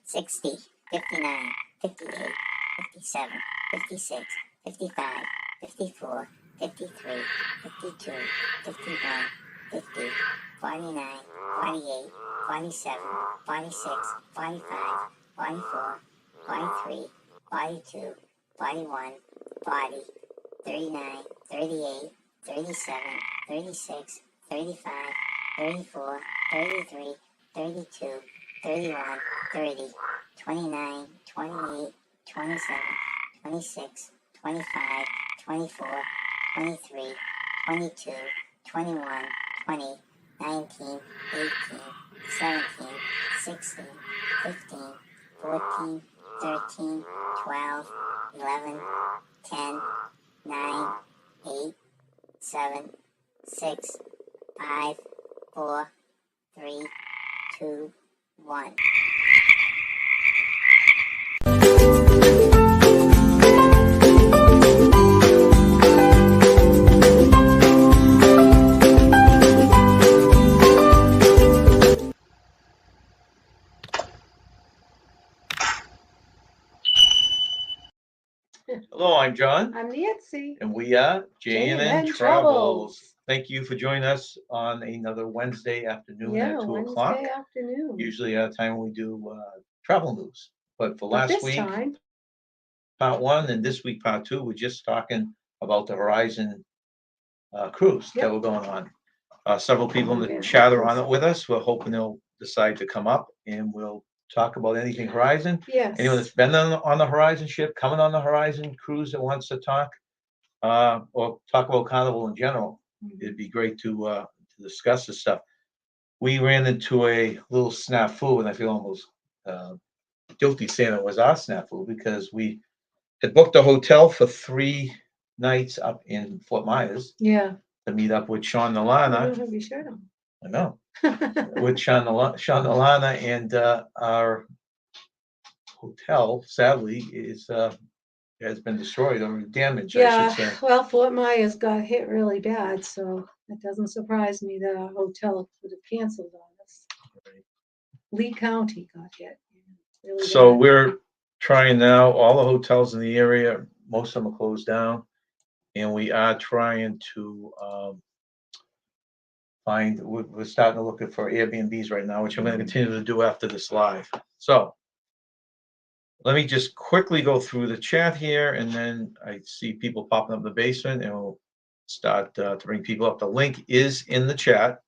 60, 59, 58, 57, 56, 55, 54, 53, 52, 51, 50, 49, 48, 47, 46, 45, 44, 43, 42, 41, 40, 39, 38, 37, 36, 35, 34, 33, 32, 31, 30, 29, 28, 27, 26, 25, 24, 23, 22, 21, 20, 19, 18, 17, 16, 15, 14, 13, 12, 11, 10, 9, 8, 7, 6, 5, 4, 3, 2, 1. Hello, I'm John. I'm Nancy. And we are J&N j&ntravels. Thank you for joining us on another Wednesday afternoon at 2 o'clock. Wednesday afternoon. Usually our time we do travel news. But for But last this week, time, part one, and this week, part two, we're just talking about the Horizon cruise that we're going on. Several people in the chat are on it with us. We're hoping they'll decide to come up and we'll talk about anything Horizon. yes. Anyone that's been on the Horizon ship, coming on the Horizon cruise that wants to talk, or talk about Carnival in general, it'd be great to discuss this stuff. We ran into a little snafu, and I feel almost guilty saying it was our snafu because we had booked a hotel for 3 nights up in Fort Myers Yeah. to meet up with Sean I Nalana. don't have you shared them. I know. With Sean Nalana, and our hotel, sadly, has been destroyed or damaged, I should say. Well, Fort Myers got hit really bad, so it doesn't surprise me that our hotel would have canceled on us. Right. Lee County got hit. Really So bad. we're trying now, all the hotels in the area, most of them are closed down, and we are trying to we're starting to look for Airbnbs right now, which I'm going to continue to do after this live. So let me just quickly go through the chat here, and then I see people popping up in the basement, and we'll start to bring people up. The link is in the chat.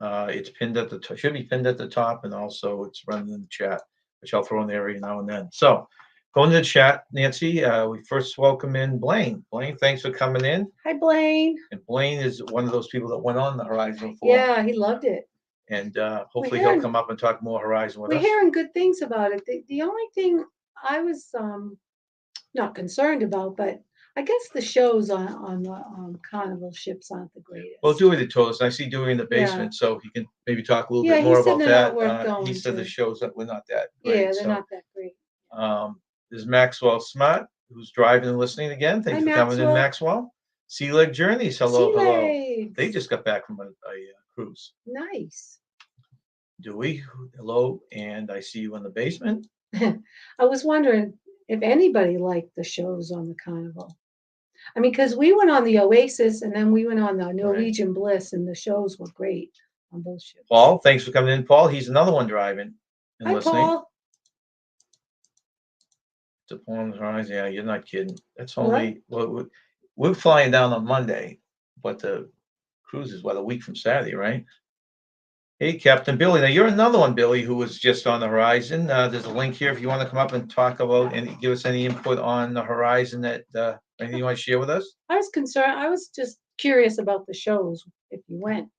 It's pinned at the should be pinned at the top, and also it's running in the chat, which I'll throw in there every now and then. So going to the chat, Nancy, we first welcome in Blaine. Blaine, thanks for coming in. Hi, Blaine. And Blaine is one of those people that went on the Horizon before. Yeah, he loved it. And hopefully he'll come up and talk more Horizon with us. We're hearing good things about it. The only thing I was not concerned about, but I guess the shows on the Carnival ships aren't the greatest. Well, Dewey told us. I see Dewey in the basement, so he can maybe talk a little bit he more said about they're that. not worth going He said the to. shows that were not that great. Yeah, they're not that great. There's Maxwell Smart, who's driving and listening again. Thanks for coming in, Maxwell. Sea Leg Journeys, hello, hello. They just got back from a cruise. Nice. Dewey, hello, and I see you in the basement. I was wondering if anybody liked the shows on the Carnival. I mean, because we went on the Oasis and then we went on the Norwegian Bliss, and the shows were great on both ships. Paul, thanks for coming in, Paul. He's another one driving and listening. Paul. It's upon the horizon. Yeah, you're not kidding. That's only we're flying down on Monday, but the cruise is a week from Saturday, right? Hey, Captain Billy. Now you're another one, Billy, who was just on the Horizon. There's a link here if you want to come up and talk about and give us any input on the Horizon that anything you want to share with us. I was concerned. I was just curious about the shows if you went.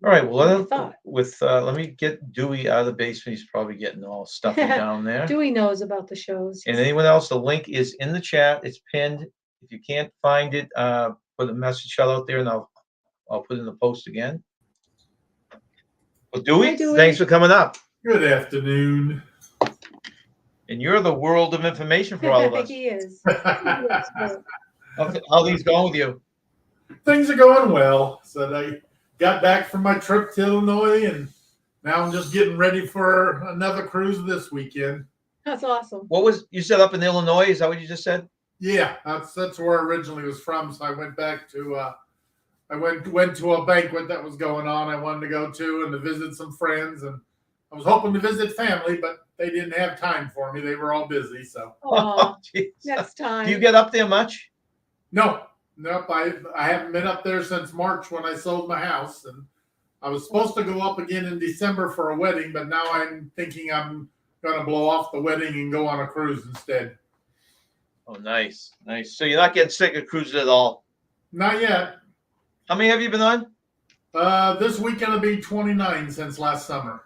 All right. Well, let me get Dewey out of the basement. He's probably getting all stuffy down there. Dewey knows about the shows. And anyone else, the link is in the chat. It's pinned. If you can't find it, put a message shell out there, and I'll put it in the post again. Well, Dewey, thanks for coming up. Good afternoon. And you're the world of information for all of us. He is. How things going with you? Things are going well. So I got back from my trip to Illinois and Now I'm just getting ready for another cruise this weekend. That's awesome. What was you said up in Illinois? Is that what you just said? Yeah, that's where I originally was from. So I went back to I went to a banquet that was going on. I wanted to go to and to visit some friends, and I was hoping to visit family, but they didn't have time for me. They were all busy. So Oh, Jeez. next time. Do you get up there much? nope. I haven't been up there since March when I sold my house, and I was supposed to go up again in December for a wedding, but now I'm thinking I'm going to blow off the wedding and go on a cruise instead. Oh, nice, nice. So you're not getting sick of cruises at all? Not yet. How many have you been on? This weekend will be 29 since last summer.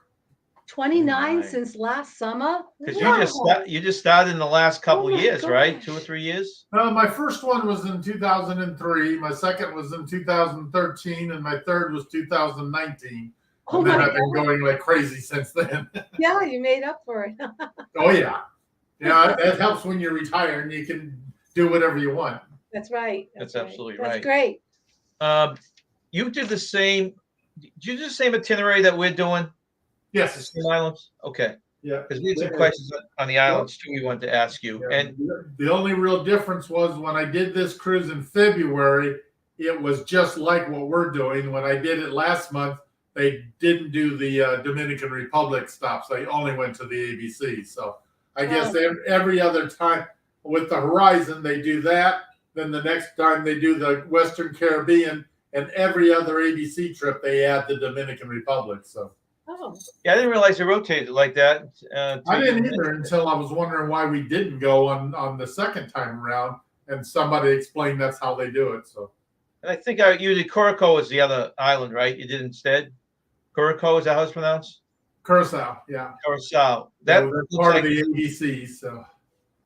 29 Right. since last summer? Because Wow. you just started in the last couple Oh my years, right? gosh. 2 or 3 years. My first one was in 2003. My second was in 2013, and my third was 2019. Oh And then my I've been God. going like crazy since then. Yeah, you made up for it. Oh yeah, yeah. It helps when you retire and you can do whatever you want. That's right. That's right. absolutely That's right. great. You did the same. Did you do the same itinerary that we're doing? The Yes. same islands? Okay. Yeah. Because we had some questions on the islands too. We wanted to ask you. Yeah. And The only real difference was when I did this cruise in February, it was just like what we're doing. When I did it last month, they didn't do the Dominican Republic stops. They only went to the ABC. So I guess every other time with the Horizon, they do that. Then the next time they do the Western Caribbean, and every other ABC trip, they add the Dominican Republic. So Oh, yeah, I didn't realize they rotated like that. I didn't either until I was wondering why we didn't go on the second time around, and somebody explained that's how they do it. So And I think you did Curacao is the other island, right? You did instead. Curacao, is that how it's pronounced? Curacao, yeah, Curacao. that That was looks part like, of the ABC. So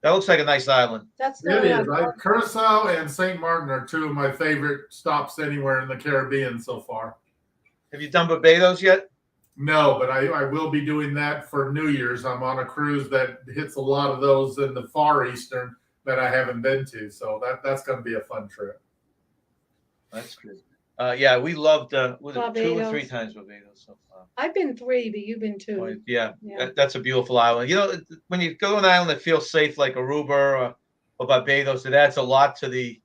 that looks like a nice island. that's it the is. Curacao and St. Martin are two of my favorite stops anywhere in the Caribbean so far. Have you done Barbados yet? No, but I will be doing that for New Year's. I'm on a cruise that hits a lot of those in the Far Eastern that I haven't been to. So that's going to be a fun trip. That's good. Yeah, we loved was it 2 or 3 Barbados. times Barbados so far. I've been 3, but you've been 2. Yeah, Yeah. that's a beautiful island. You know, when you go to an island that feels safe like Aruba or Barbados, it adds a lot to the,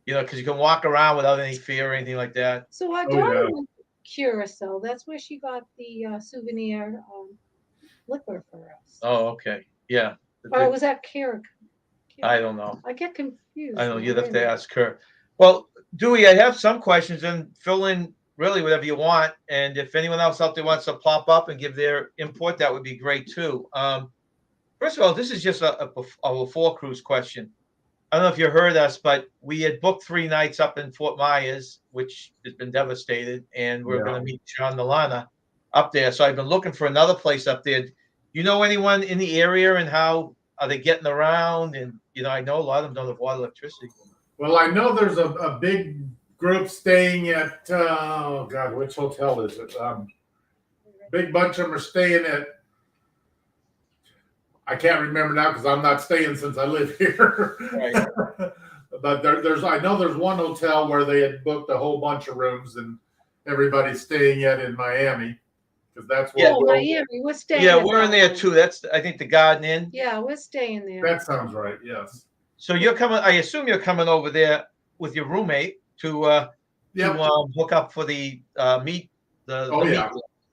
because you can walk around without any fear or anything like that. So our Oh, daughter yeah. went to Curacao. That's where she got the souvenir liquor for us. Oh, okay. Yeah. Or was that Curacao? I don't know. I get confused. I know now. you'd Wait have a to minute. ask her. Well, Dewey, I have some questions and fill in really whatever you want. And if anyone else out there wants to pop up and give their input, that would be great too. First of all, this is just a before cruise question. I don't know if you heard us, but we had booked 3 nights up in Fort Myers, which has been devastated, and we're going to meet John Nalana up there. So I've been looking for another place up there. You know anyone in the area, and how are they getting around? And I know a lot of them don't have water, electricity. Well, I know there's a big group staying at which hotel is it? Big bunch of them are staying at. I can't remember now because I'm not staying since I live here. Right. But I know there's one hotel where they had booked a whole bunch of rooms and everybody's staying at in Miami because that's where. Oh, Miami. We're staying. Yeah, at we're in that there one. too. That's, I think, the Garden Inn. Yeah, we're staying there. That sounds right. Yes. So you're coming. I assume you're coming over there with your roommate to hook up for the meet. Yeah.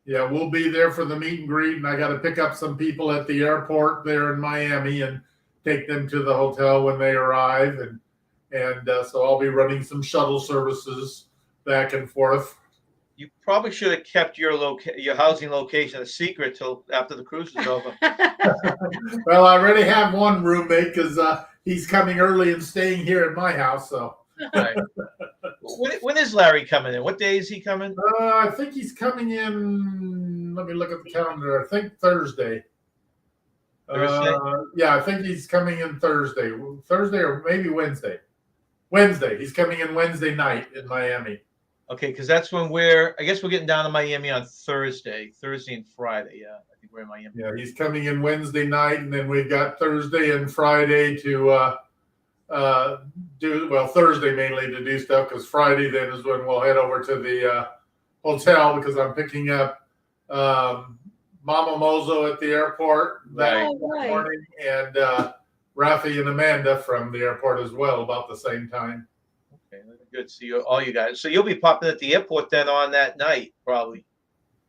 Yeah, we'll be there for the meet and greet, and I got to pick up some people at the airport there in Miami and take them to the hotel when they arrive, and so I'll be running some shuttle services back and forth. You probably should have kept your housing location a secret till after the cruise is over. Well, I already have one roommate because he's coming early and staying here at my house. So, Right. When is Larry coming in? What day is he coming? I think he's coming in. Let me look at the calendar. I think Thursday. Thursday? Yeah, I think he's coming in Thursday or maybe Wednesday. Wednesday. He's coming in Wednesday night in Miami. Okay, because that's when I guess we're getting down to Miami on Thursday and Friday. Yeah, I think we're in Miami. Yeah, he's coming in Wednesday night, and then we've got Thursday and Friday to Thursday mainly to do stuff because Friday then is when we'll head over to the hotel because I'm picking up Mama Mozo at the airport that Right. Right. morning, and Raphael and Amanda from the airport as well, about the same time. Okay, good. See you, all you guys. So you'll be popping at the airport then on that night, probably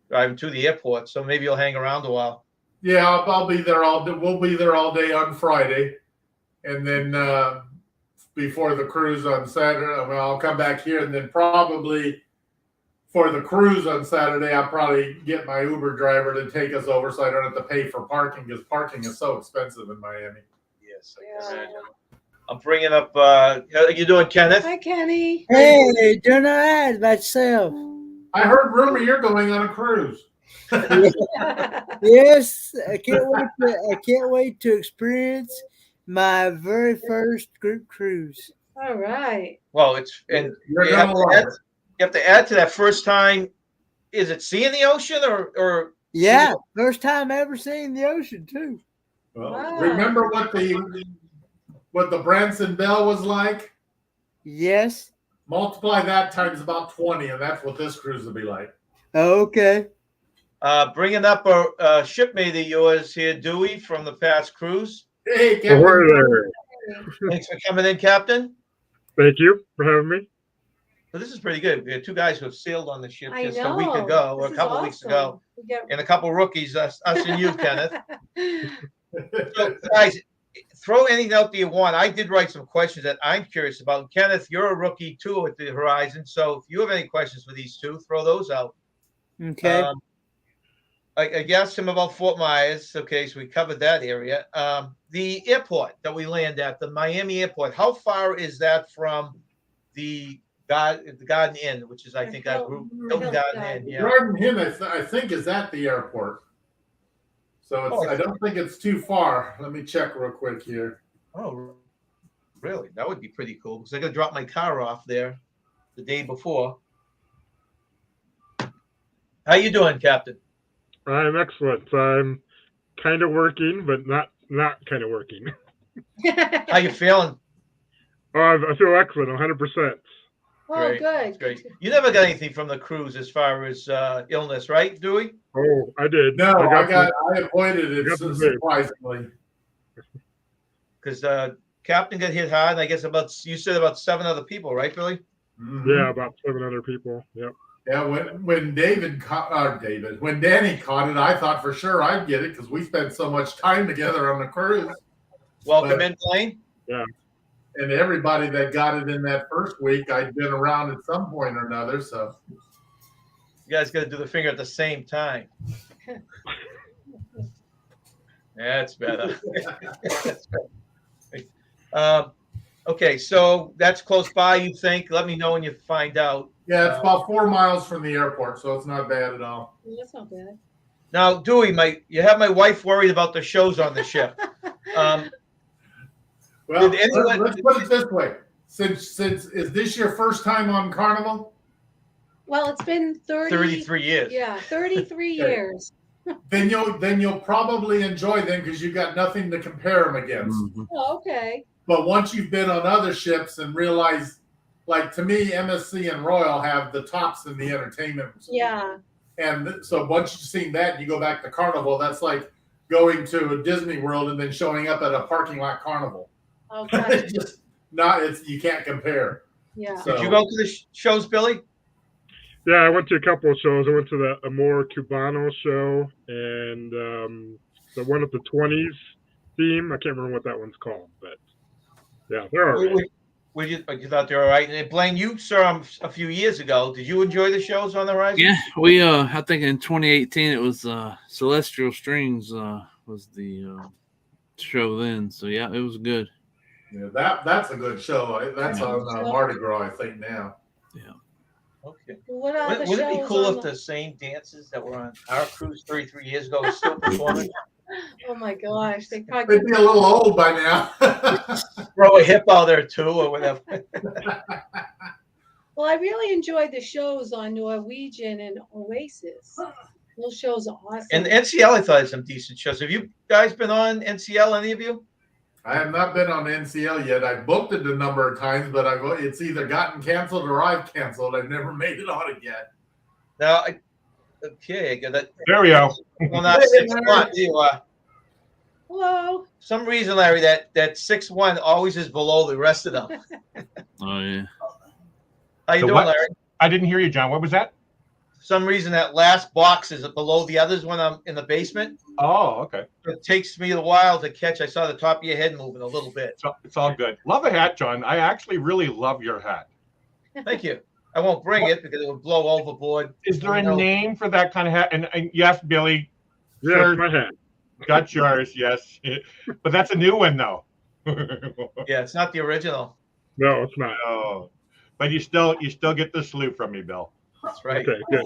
driving to the airport. So maybe you'll hang around a while. Yeah, I'll be there all day. We'll be there all day on Friday, and then before the cruise on Saturday, I'll come back here, and then probably for the cruise on Saturday, I'll probably get my Uber driver to take us over, so I don't have to pay for parking, because parking is so expensive in Miami. Yes. Yeah. I'm bringing up. How you doing, Kenneth? Hi, Kenny. Hey, doing all right myself. I heard rumor you're going on a cruise. Yes, I can't wait to experience my very first group cruise. All right. Well, it's and You're you have, gonna to love add, it. you have to add to that first time. Is it seeing the ocean or Yeah, first time ever seeing the ocean too. Well, Wow. remember what the Branson Bell was like? Yes. Multiply that times about 20, and that's what this cruise will be like. Okay. bringing up a shipmate of yours here, Dewey from the past cruise. Hey, Captain. Ahoy there. Thanks for coming in, Captain. Thank you for having me. So this is pretty good. We had two guys who have sailed on the ship I just know. a week ago, or This a is couple weeks ago, awesome. We get- and a couple rookies, us and you, Kenneth. So, guys, throw anything out that you want. I did write some questions that I'm curious about. Kenneth, you're a rookie too at the Horizon, so if you have any questions for these two, throw those out. Okay. I asked him about Fort Myers. Okay, so we covered that area. The airport that we land at, the Miami airport, how far is that from the Garden Inn, which is, I think, our group, Hilton Garden Inn? Yeah. Garden Inn, I think, is at the airport. So it's, I don't think it's too far. Let me check real quick here. Oh, really? That would be pretty cool because I got to drop my car off there the day before. How you doing, Captain? I'm excellent. I'm kind of working, but not kind of working. How you feeling? Oh, I feel excellent, 100%. Oh, Great. good. Great. You never got anything from the cruise as far as illness, right, Dewey? Oh, I did. No, I I avoided it got the vape. surprisingly. Because Captain got hit hard, and I guess you said about 7 other people, right, Billy? Mhm. Yeah, about 7 other people. Yep. Yeah, when when Danny caught it, I thought for sure I'd get it because we spent so much time together on the cruise. Welcome in, Blaine. And everybody that got it in that first week, I'd been around at some point or another. So You guys got to do the finger at the same time. That's better. That's better. Okay, so that's close by, you think? Let me know when you find out. yeah, it's about 4 miles from the airport, so it's not bad at all. That's not bad. Now, Dewey, you have my wife worried about the shows on the ship. Well, Did anyone- let's put it this way: since is this your first time on Carnival? Well, it's been 33 years. Yeah, 33 years. Then you'll probably enjoy them because you've got nothing to compare them against. Oh, okay. But once you've been on other ships and realize, like to me, MSC and Royal have the tops in the entertainment. Yeah. And so once you've seen that, and you go back to Carnival. That's like going to a Disney World and then showing up at a parking lot Carnival. Okay. It's just you can't compare. Yeah. So, Did you go to the shows, Billy? Yeah, I went to a couple of shows. I went to the Amor Cubano show and the one of the 20s theme. I can't remember what that one's called, but yeah, they're all right. You thought they were all right? And Blaine, you saw them a few years ago. Did you enjoy the shows on the Horizon? Yeah, we I think in 2018 it was Celestial Strings was the show then. So yeah, it was good. yeah, that's a good show. That's on Mardi Gras, I think now. Yeah. Okay. What are the Would it be shows cool on if the same dancers that were on our cruise 33 years ago were still performing? Oh my gosh, they probably They'd be a little old by now. Throw a hip out there too, or whatever. Well, I really enjoyed the shows on Norwegian and Oasis. Those shows are awesome. And NCL, I thought had some decent shows. Have you guys been on NCL? Any of you? I have not been on NCL yet. I booked it a number of times, but it's either gotten canceled or I've canceled. I've never made it on it yet. Now, Okay, I got that. There we go. Well, not 6'1". There you are. Hello. Some reason, Larry, that 6'1" always is below the rest of them. Oh yeah. How you The doing, what? Larry? I didn't hear you, John. What was that? For some reason, that last box is below the others when I'm in the basement. Oh, okay. It takes me a while to catch. I saw the top of your head moving a little bit. So it's all good. Love the hat, John. I actually really love your hat. Thank you. I won't bring it because it would blow overboard. Is there a No. name for that kind of hat? And yes, Billy, Yeah, sure, my hat. Got yours, yes. But that's a new one, though. Yeah, it's not the original. No, it's not. Oh, but you still get the salute from me, Bill. That's right. Okay, good.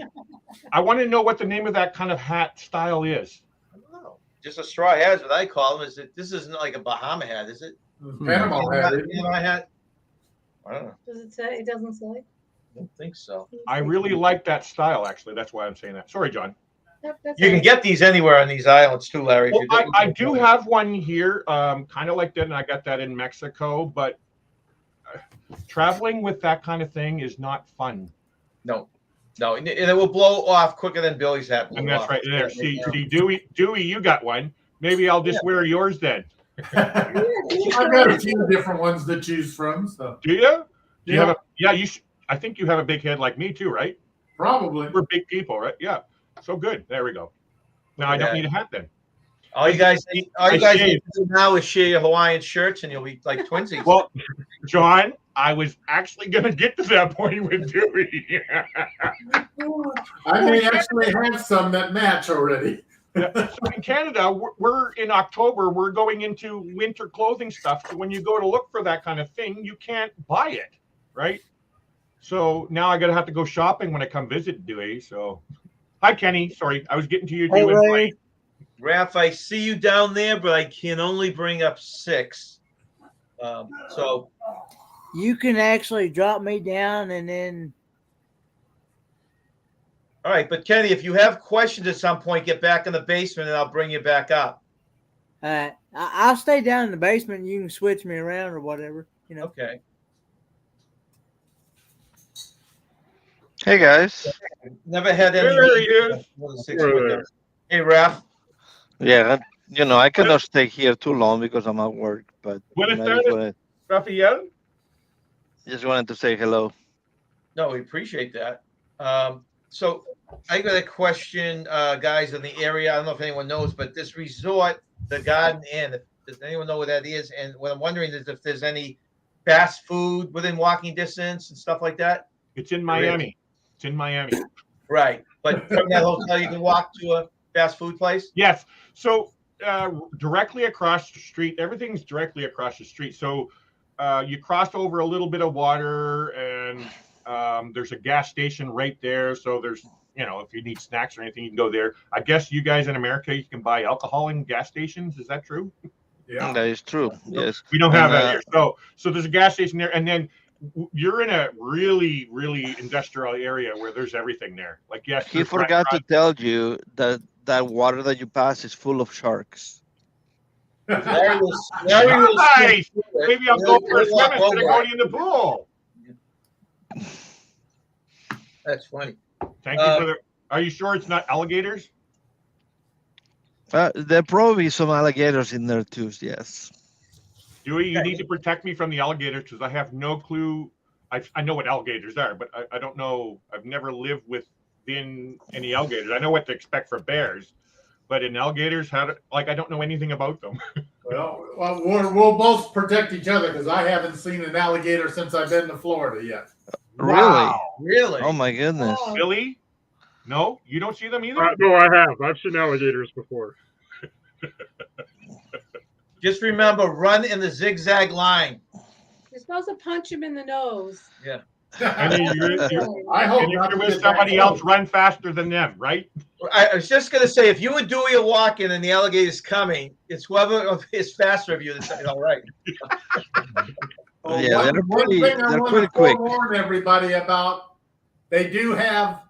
I want to know what the name of that kind of hat style is. I don't know. Just a straw hat is what I call them. This isn't like a Bahama hat, is it? Panama hat. Panama hat? I don't know. Does it say? It doesn't say. I don't think so. I really like that style, actually. That's why I'm saying that. Sorry, John. Yep, that's You can it. get these anywhere on these islands too, Larry. Well, I do have one here, kind of like that, and I got that in Mexico. But traveling with that kind of thing is not fun. No, and it will blow off quicker than Billy's hat. And that's right there. See, Dewey, you got one. Maybe I'll just wear yours then. I've got a few different ones to choose from. So Do you? Do you Yeah. have I think you have a big head like me too, right? probably. We're big people, right? Yeah. So good. There we go. Now I don't need a hat then. All you guys need to do now is share your Hawaiian shirts, and you'll be like twinsies. Well, John, I was actually going to get to that point with Dewey. I may actually have some that match already. Yeah. So in Canada, we're in October. We're going into winter clothing stuff. So when you go to look for that kind of thing, you can't buy it, right? So now I have to go shopping when I come visit Dewey. So, hi, Kenny. Sorry, I was getting to you. Hey, Ray. Raph, I see you down there, but I can only bring up 6. So You can actually drop me down and then. all right, but Kenny, if you have questions at some point, get back in the basement, and I'll bring you back up. I'll stay down in the basement. And you can switch me around or whatever. You know. Okay. Hey guys. Never had any. There he is. Hey, Raph. Yeah, I cannot stay here too long because I'm at work, but Buenas I tardes, Raphael. just wanted to say hello. No, we appreciate that. So I got a question, guys, in the area. I don't know if anyone knows, but this resort, the Garden Inn, does anyone know what that is? And what I'm wondering is if there's any fast food within walking distance and stuff like that. It's in Miami. It's in Miami. Right. But from that hotel, you can walk to a fast food place? Yes. So directly across the street, everything's directly across the street. So you cross over a little bit of water, and there's a gas station right there. So there's, if you need snacks or anything, you can go there. I guess you guys in America, you can buy alcohol in gas stations. Is that true? Yeah. That is true. Yes. We don't have that here. So there's a gas station there, and then you're in a really, really industrial area where there's everything there. Like, yes, He forgot to tell you that water that you pass is full of sharks. Larry Nice. Maybe I'll go for a swim instead of going in the pool. That's funny. Thank you for the. Are you sure it's not alligators? There probably some alligators in there too. Yes. Dewey, you need to protect me from the alligators because I have no clue. I know what alligators are, but I don't know. I've never lived within any alligators. I know what to expect for bears, but in alligators, I don't know anything about them. Well, we'll both protect each other because I haven't seen an alligator since I've been to Florida yet. Really? Oh my goodness. Oh. Billy? No, you don't see them either? No, I have. I've seen alligators before. Just remember, run in the zigzag line. You're supposed to punch him in the nose. Yeah. And then I hope and if not you're to with get somebody that else, close. run faster than them, right? I was just going to say, if you and Dewey are walking and the alligator's coming, it's whoever is faster of you that's all right. Well, Yeah, they're one pretty- thing I they're want pretty to quick. forewarn everybody about, they do have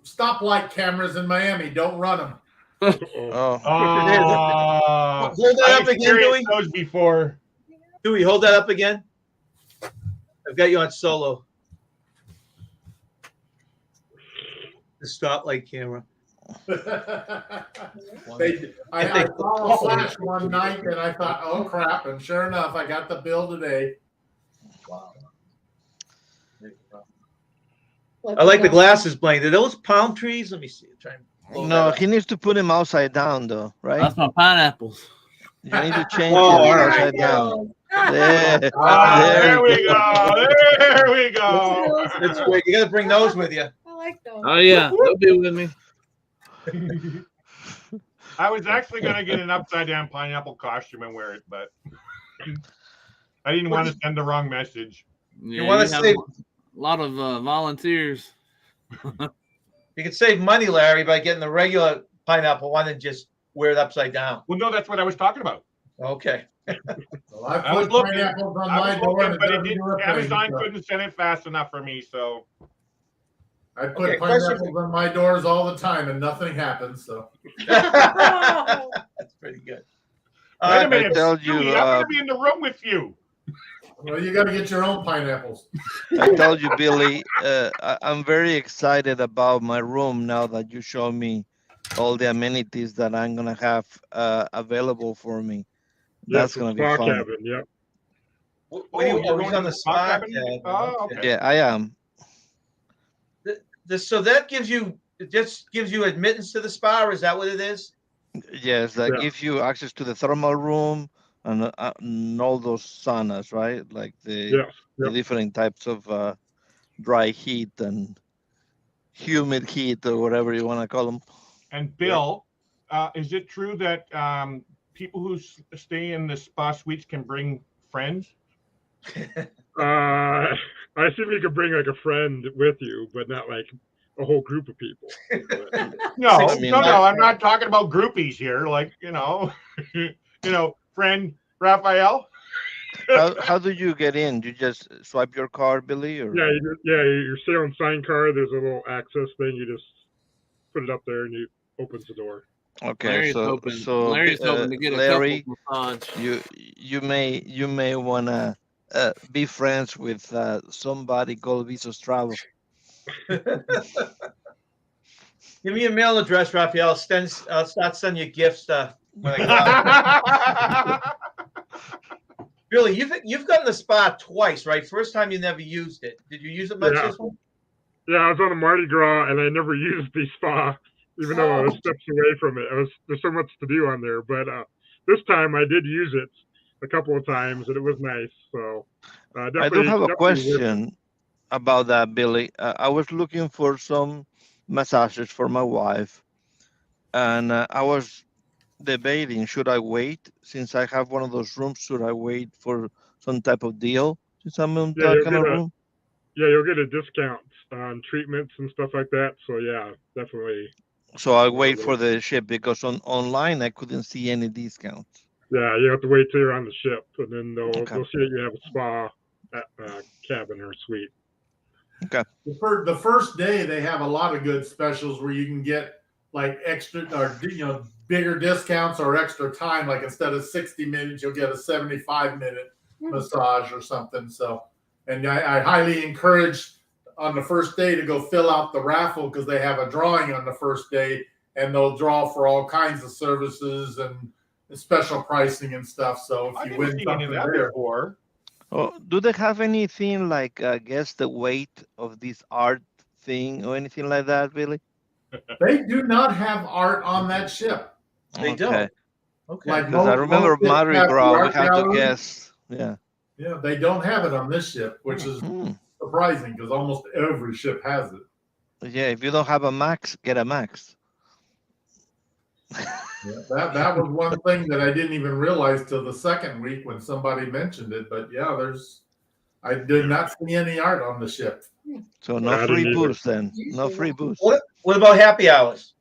stoplight cameras in Miami. Don't run them. Oh, Oh, Hold that I've up again, Dewey. experienced those before. Dewey, hold that up again. I've got you on solo. The stoplight camera. I saw a flash one night and I thought, oh crap, and sure enough, I got the bill today. Wow. What I like the about- glasses, Blaine. Are those palm trees? Let me see. Try and blow No, that up. he needs to put him upside down, though, right? That's my pineapples. You need to change Oh, it all right. upside down. There, There we go. go. There we go. That's great. You got to bring those with you. I like those. Oh yeah, they'll be with me. I was actually going to get an upside down pineapple costume and wear it, but I didn't want to send the wrong message. Yeah, wanna have save- a lot of volunteers. You can save money, Larry, by getting the regular pineapple one and just wear it upside down. Well, no, that's what I was talking about. Okay. Well, I I was put looking, pineapples on I my was door looking, and but it it doesn't didn't, do a thing, Amazon so couldn't send it fast enough for me. So I put Okay, question pineapples on my doors all the time and nothing happens. So That's pretty good. wait a minute, told Stewie, you, I'm going to be in the room with you. well, you got to get your own pineapples. I told you, Billy, I'm very excited about my room now that you show me all the amenities that I'm going to have available for me. That's Yes, going to be spa fun. cabin. Yep. What Oh, are you, you're oh, he's going on to the the spa spot. cabin? Yeah, Oh, okay. Yeah, I am. So that gives you, it just gives you admittance to the spa, or is that what it is? Yes, that Yeah. gives you access to the thermal room and all those saunas, right? Like the Yes. the different types of dry heat and humid heat or whatever you want to call them. And Bill, is it true that people who stay in the spa suites can bring friends? I assume you could bring like a friend with you, but not like a whole group of people. But, No, I mean, no, I'm not talking about groupies here. Like, friend Raphael. How do you get in? You just swipe your card, Billy, or your sailing sign card. There's a little access thing. You just put it up there and it opens the door. okay? Larry's So hoping to get a Larry, couple massage. you may wanna be friends with somebody called Visos Travel. Give me your mail address, Raphael. I'll start sending you gifts when I go out. Billy, you've gotten the spa twice, right? First time you never used it. Did you use it much Yeah. this one? Yeah, I was on a Mardi Gras and I never used the spa, even though I was steps away from it. There's so much to do on there, but this time I did use it a couple of times and it was nice. So I definitely. do have a definitely worth it. question about that, Billy. I was looking for some massages for my wife, and I was debating, should I wait since I have one of those rooms? Should I wait for some type of deal since I'm in Yeah, that kind of room? Yeah, you'll get a discount on treatments and stuff like that. So yeah, definitely. So I wait for the ship because online I couldn't see any discounts. Yeah, you have to wait till you're on the ship, and then they'll Okay. they'll see that you have a spa cabin or suite. The first day they have a lot of good specials where you can get like extra or bigger discounts or extra time. Like instead of 60 minutes, you'll get a 75-minute massage or something. So, and I highly encourage on the first day to go fill out the raffle because they have a drawing on the first day and they'll draw for all kinds of services and special pricing and stuff. So I if you didn't win see any something of that there, before. Oh, do they have anything like guess the weight of this art thing or anything like that, Billy? they do not have art on that ship. They don't. Okay. Like Because I remember ships Mardi have the Gras, we art had to gallery. guess. Yeah. Yeah, they don't have it on this ship, which is surprising because almost every ship has it. Yeah, if you don't have a max, get a max. Yeah, that was one thing that I didn't even realize till the second week when somebody mentioned it. But yeah, I did not see any art on the ship. So no I free didn't booze then. No free booze. What about happy hours?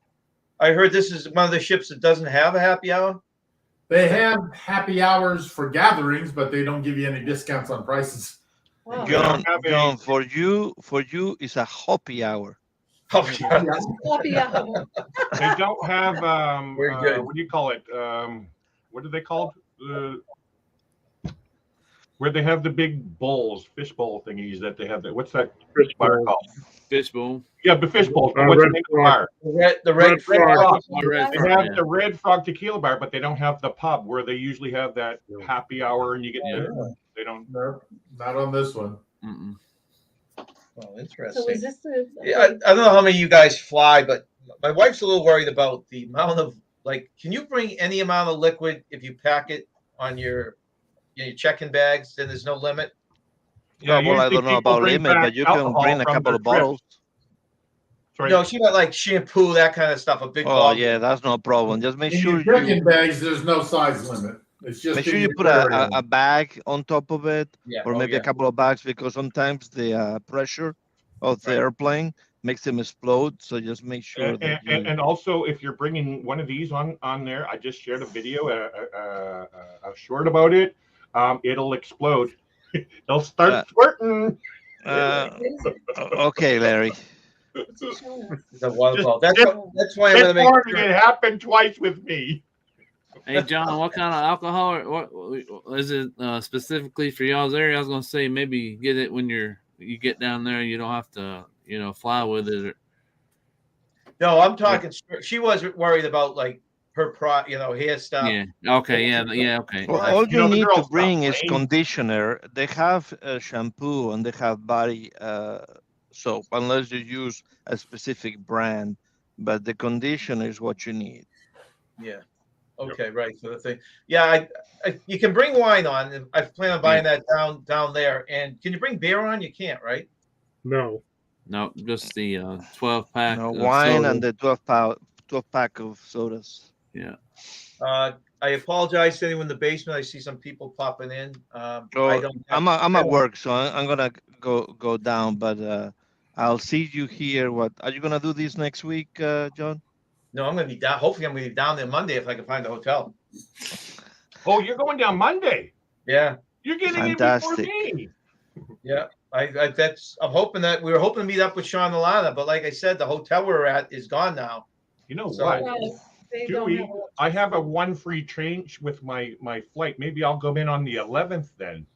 I heard this is one of the ships that doesn't have a happy hour. They have happy hours for gatherings, but they don't give you any discounts on prices. Wow. John, for you, it's a hoppy hour. Happy hour. They don't have Very good. what do you call it? What are they called? Where they have the big bowls, fish bowl thingies that they have. What's that Fish bar bowl. called? Fishbowl. Yeah, the fishbowl. What's the Red name of the Frog. bar? The Red red Frog. frog. Red They Frog, have yeah. the Red Frog Tequila Bar, but they don't have the pub where they usually have that happy hour and you get. Yeah. They don't. No, not on this one. Mm-mm. Oh, So interesting. is this the? Yeah, I don't know how many of you guys fly, but my wife's a little worried about the amount of, like, can you bring any amount of liquid if you pack it on your check-in bags? Then there's no limit. Yeah, well, I usually don't know people about bring limit, back but you can alcohol bring a from couple their of bottles. Sorry. No, she got like shampoo, that kind of stuff. A big Oh bottle. yeah, that's no problem. Just make In sure your check-in you bags, there's no size limit. It's just make sure in you your put carry-on. a bag on top of it, Yeah. or Oh, maybe yeah. a couple of bags, because sometimes the pressure of the Right. airplane makes them explode. So just make sure that you. And also, if you're bringing one of these on there, I just shared a video, a short about it. It'll explode. It'll start squirting. Okay, Larry. The water bottle. That's why I'm This gonna make morning sure. it happened twice with me. Hey John, what kind of alcohol? What is it specifically for y'all's area? I was gonna say maybe get it when you get down there. You don't have to fly with it. No, I'm talking. She was worried about like her hair stuff. Yeah. Okay. Yeah. Okay. Well, I- all You you know, the need girls to bring stop is playing. conditioner. They have shampoo and they have body soap, unless you use a specific brand. But the conditioner is what you need. Yeah. Okay. Right. So the thing. Yeah. You can bring wine on. I plan on buying that down there. And can you bring beer on? You can't, right? No. No, just the 12-pack. No, wine soda. and the 12-pack of sodas. Yeah. I apologize to anyone in the basement. I see some people popping in. I Oh, don't. I'm at work, so I'm gonna go down. But I'll see you here. What are you gonna do this next week, John? No, I'm going to be down. Hopefully, I'm going to be down there Monday if I can find a hotel. Oh, you're going down Monday. Yeah. You're getting Fantastic. in before me. Yeah. I'm hoping that we were hoping to meet up with Sean Alana, but like I said, the hotel we're at is gone now. You know So- what? They don't Dewey, have a- I have a one free change with my flight. Maybe I'll go in on the 11th then.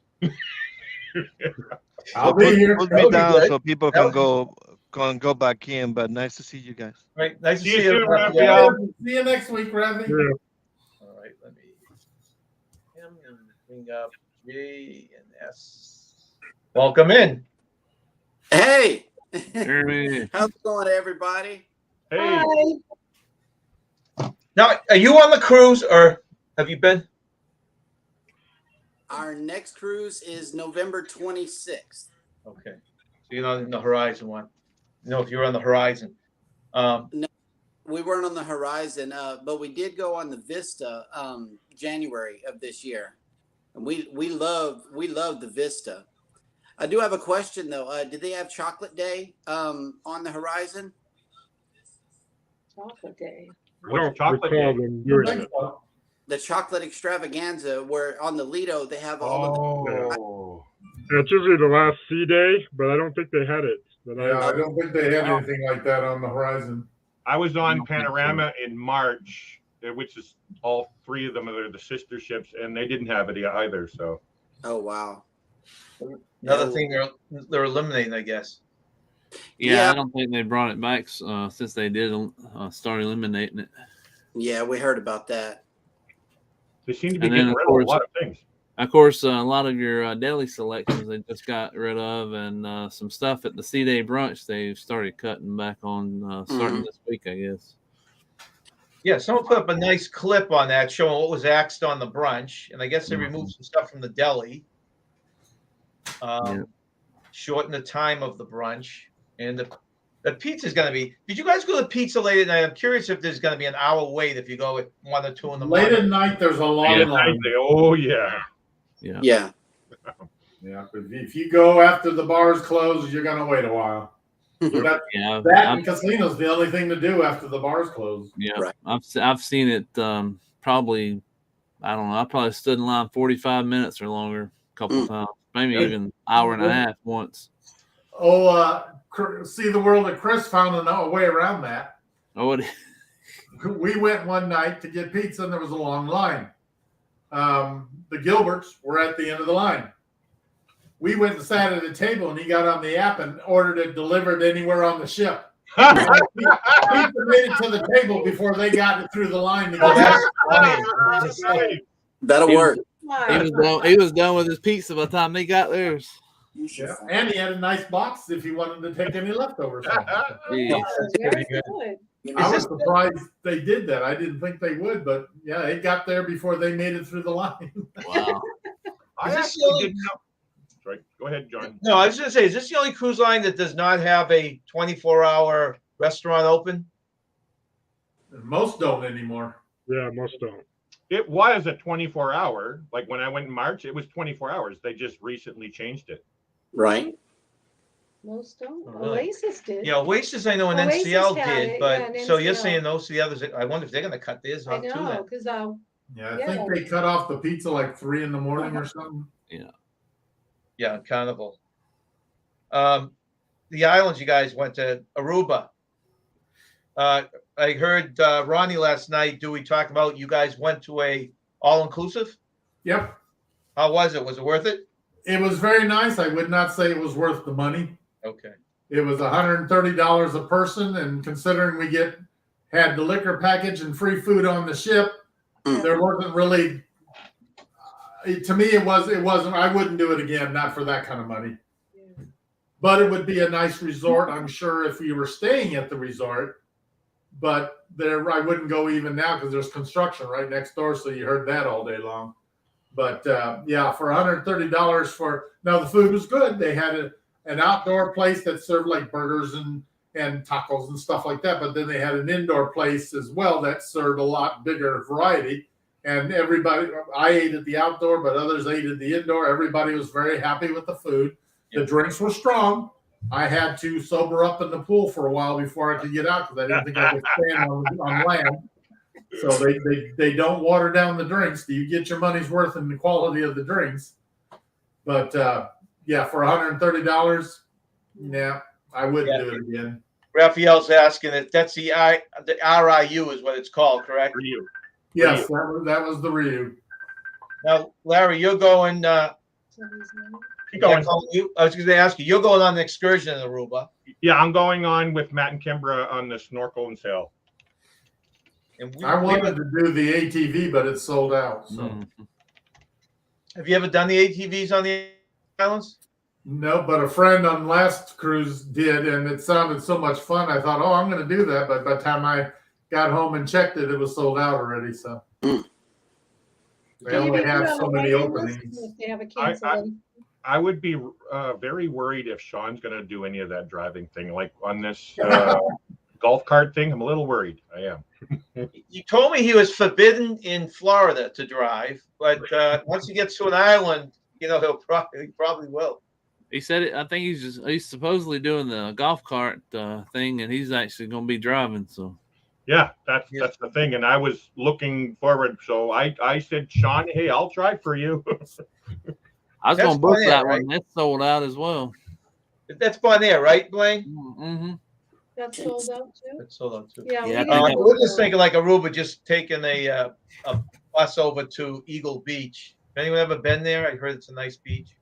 I'll be here. Put That me would be down good. so people That can go back in. But nice to see you guys. Right. Nice to See you see you. soon, Raphael. Raphael. See you next week, Ravi. Yeah. All right. I'm going to bring up J and S. Welcome in. Hey, Jeremy. how's it going, everybody? Hey, Hi. Now, are you on the cruise or have you been? Our next cruise is November 26th. Okay. So you're not in the Horizon one. No, if you're on the Horizon. We weren't on the Horizon, but we did go on the Vista January of this year, and we love the Vista. I do have a question though. Did they have Chocolate Day on the Horizon? Chocolate day. I don't What's chocolate recall day? them doing Thanks, that. Bob. The chocolate extravaganza, where on the Lido they have all of Oh, It's usually the last sea day, but I don't think they had it. But Yeah, I don't think they have anything like that on the Horizon. I was I on don't think so. Panorama in March, which is all three of them are the sister ships, and they didn't have it either. So Oh wow! Another Yeah. thing they're eliminating, I guess. Yeah, Yeah. I don't think they brought it back since they did start eliminating it. Yeah, we heard about that. they seem to be And then, getting of rid of course- a lot of things. Of course, a lot of your deli selections they just got rid of, and some stuff at the C-Day brunch they've started cutting back on starting this week, I guess. Yeah, someone put up a nice clip on that showing what was axed on the brunch, and I guess they removed some stuff from the deli. Shorten the time of the brunch, and the pizza's going to be. Did you guys go to pizza late at night? I'm curious if there's going to be an hour wait if you go at 1 or 2 in the Late morning. at night, there's a lot Late of at night, line. oh yeah. Yeah. Yeah. Yeah, if you go after the bars close, you're gonna wait a while. That, Yeah, that I've, and casinos the only thing to do after the bars close. yeah, Right. I've seen it probably. I don't know. I probably stood in line 45 minutes or longer a couple times, maybe Yeah. even hour and a half once. See the world of Chris found a way around that. Oh, it, We went one night to get pizza and there was a long line. The Gilberts were at the end of the line. we went and sat at a table, and he got on the app and ordered it delivered anywhere on the ship. Pizza made it to the table before they got it through the line. To Oh, get that's it. funny. That'll He work. He was done with his pizza by the time they got theirs. Yeah. And he had a nice box if he wanted to take any leftovers home. Yeah. Very good. I was surprised they did that. I didn't think they would, but yeah, it got there before they made it through the line. Wow. I Is this actually the only- didn't know. Sorry, go ahead, John. No, I was going to say, is this the only cruise line that does not have a 24-hour restaurant open? Most don't anymore. Yeah, most don't. It was a 24-hour. Like when I went in March, it was 24 hours. They just recently changed it. Right. Most don't. Oh, really? Oasis did. Yeah, Oasis, I know, and Oasis NCL had did, it, but yeah, and so you're NCL. saying those are the others. I wonder if they're going to cut theirs I off too. know, Then. because Yeah, I think they cut off the pizza like 3 in the morning or something. Yeah, Carnival. The islands you guys went to, Aruba. I heard Ronnie last night, Dewey talk about you guys went to a all-inclusive. Yep. How was it? Was it worth it? It was very nice. I would not say it was worth the money. Okay. It was $130 a person, and considering we had the liquor package and free food on the ship, there wasn't really. To me, it wasn't. I wouldn't do it again, not for that kind of money. But it would be a nice resort, I'm sure, if you were staying at the resort. But I wouldn't go even now because there's construction right next door, so you heard that all day long. But yeah, for $130 now the food was good. They had an outdoor place that served like burgers and tacos and stuff like that. But then they had an indoor place as well that served a lot bigger variety. And I ate at the outdoor, but others ate at the indoor. Everybody was very happy with the food. The drinks were strong. I had to sober up in the pool for a while before I could get out because I didn't think I could stand on land. So they don't water down the drinks. You get your money's worth in the quality of the drinks. But yeah, for $130, yeah, I wouldn't do it again. Raphael's asking if that's the RIU is what it's called, correct? Rio. Yes, that was the Rio. Now, Larry, you're going. Keep going. I was going to ask you. You're going on an excursion in Aruba. Yeah, I'm going on with Matt and Kimbra on the snorkel and sail. And I wanted to do the ATV, but it's sold out. So. Have you ever done the ATVs on the islands? No, but a friend on last cruise did, and it sounded so much fun. I thought, oh, I'm going to do that. But by the time I got home and checked it, it was sold out already. So they only have so many openings. If they have a cancellation. I would be very worried if Sean's going to do any of that driving thing, like on this golf cart thing. I'm a little worried. I am. You told me he was forbidden in Florida to drive, but once he gets to an island, he probably will. He said it. I think he's supposedly doing the golf cart thing, and he's actually going to be driving. So. Yeah, that's the thing. And I was looking forward. So I said, Sean, hey, I'll drive for you. I was going to book that one. That's sold out as well. That's Bonaire, right, Blaine? Mm-hmm. That's sold out too. That's sold out too. Yeah. We're just thinking like Aruba, just taking a bus over to Eagle Beach. Anyone ever been there? I heard it's a nice beach.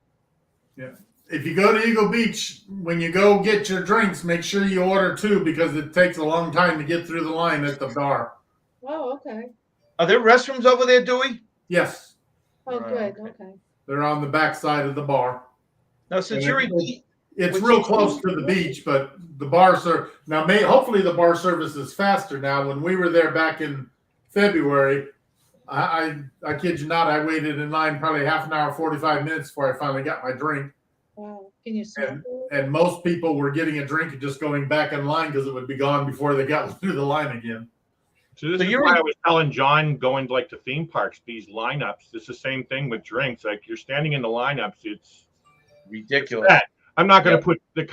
Yeah. If you go to Eagle Beach, when you go get your drinks, make sure you order 2 because it takes a long time to get through the line at the bar. Oh, okay. Are there restrooms over there, Dewey? Yes. Oh, good. Okay. They're on the back side of the bar. Now, since it's real close to the beach, but the bar hopefully the bar service is faster now. When we were there back in February, I kid you not, I waited in line probably half an hour, 45 minutes before I finally got my drink. Wow. Can you smell it? And most people were getting a drink and just going back in line because it would be gone before they got through the line again. So this is why I was telling John going to like the theme parks, these lineups. It's the same thing with drinks. Like you're standing in the lineups, it's ridiculous. Sad. I'm not going to put the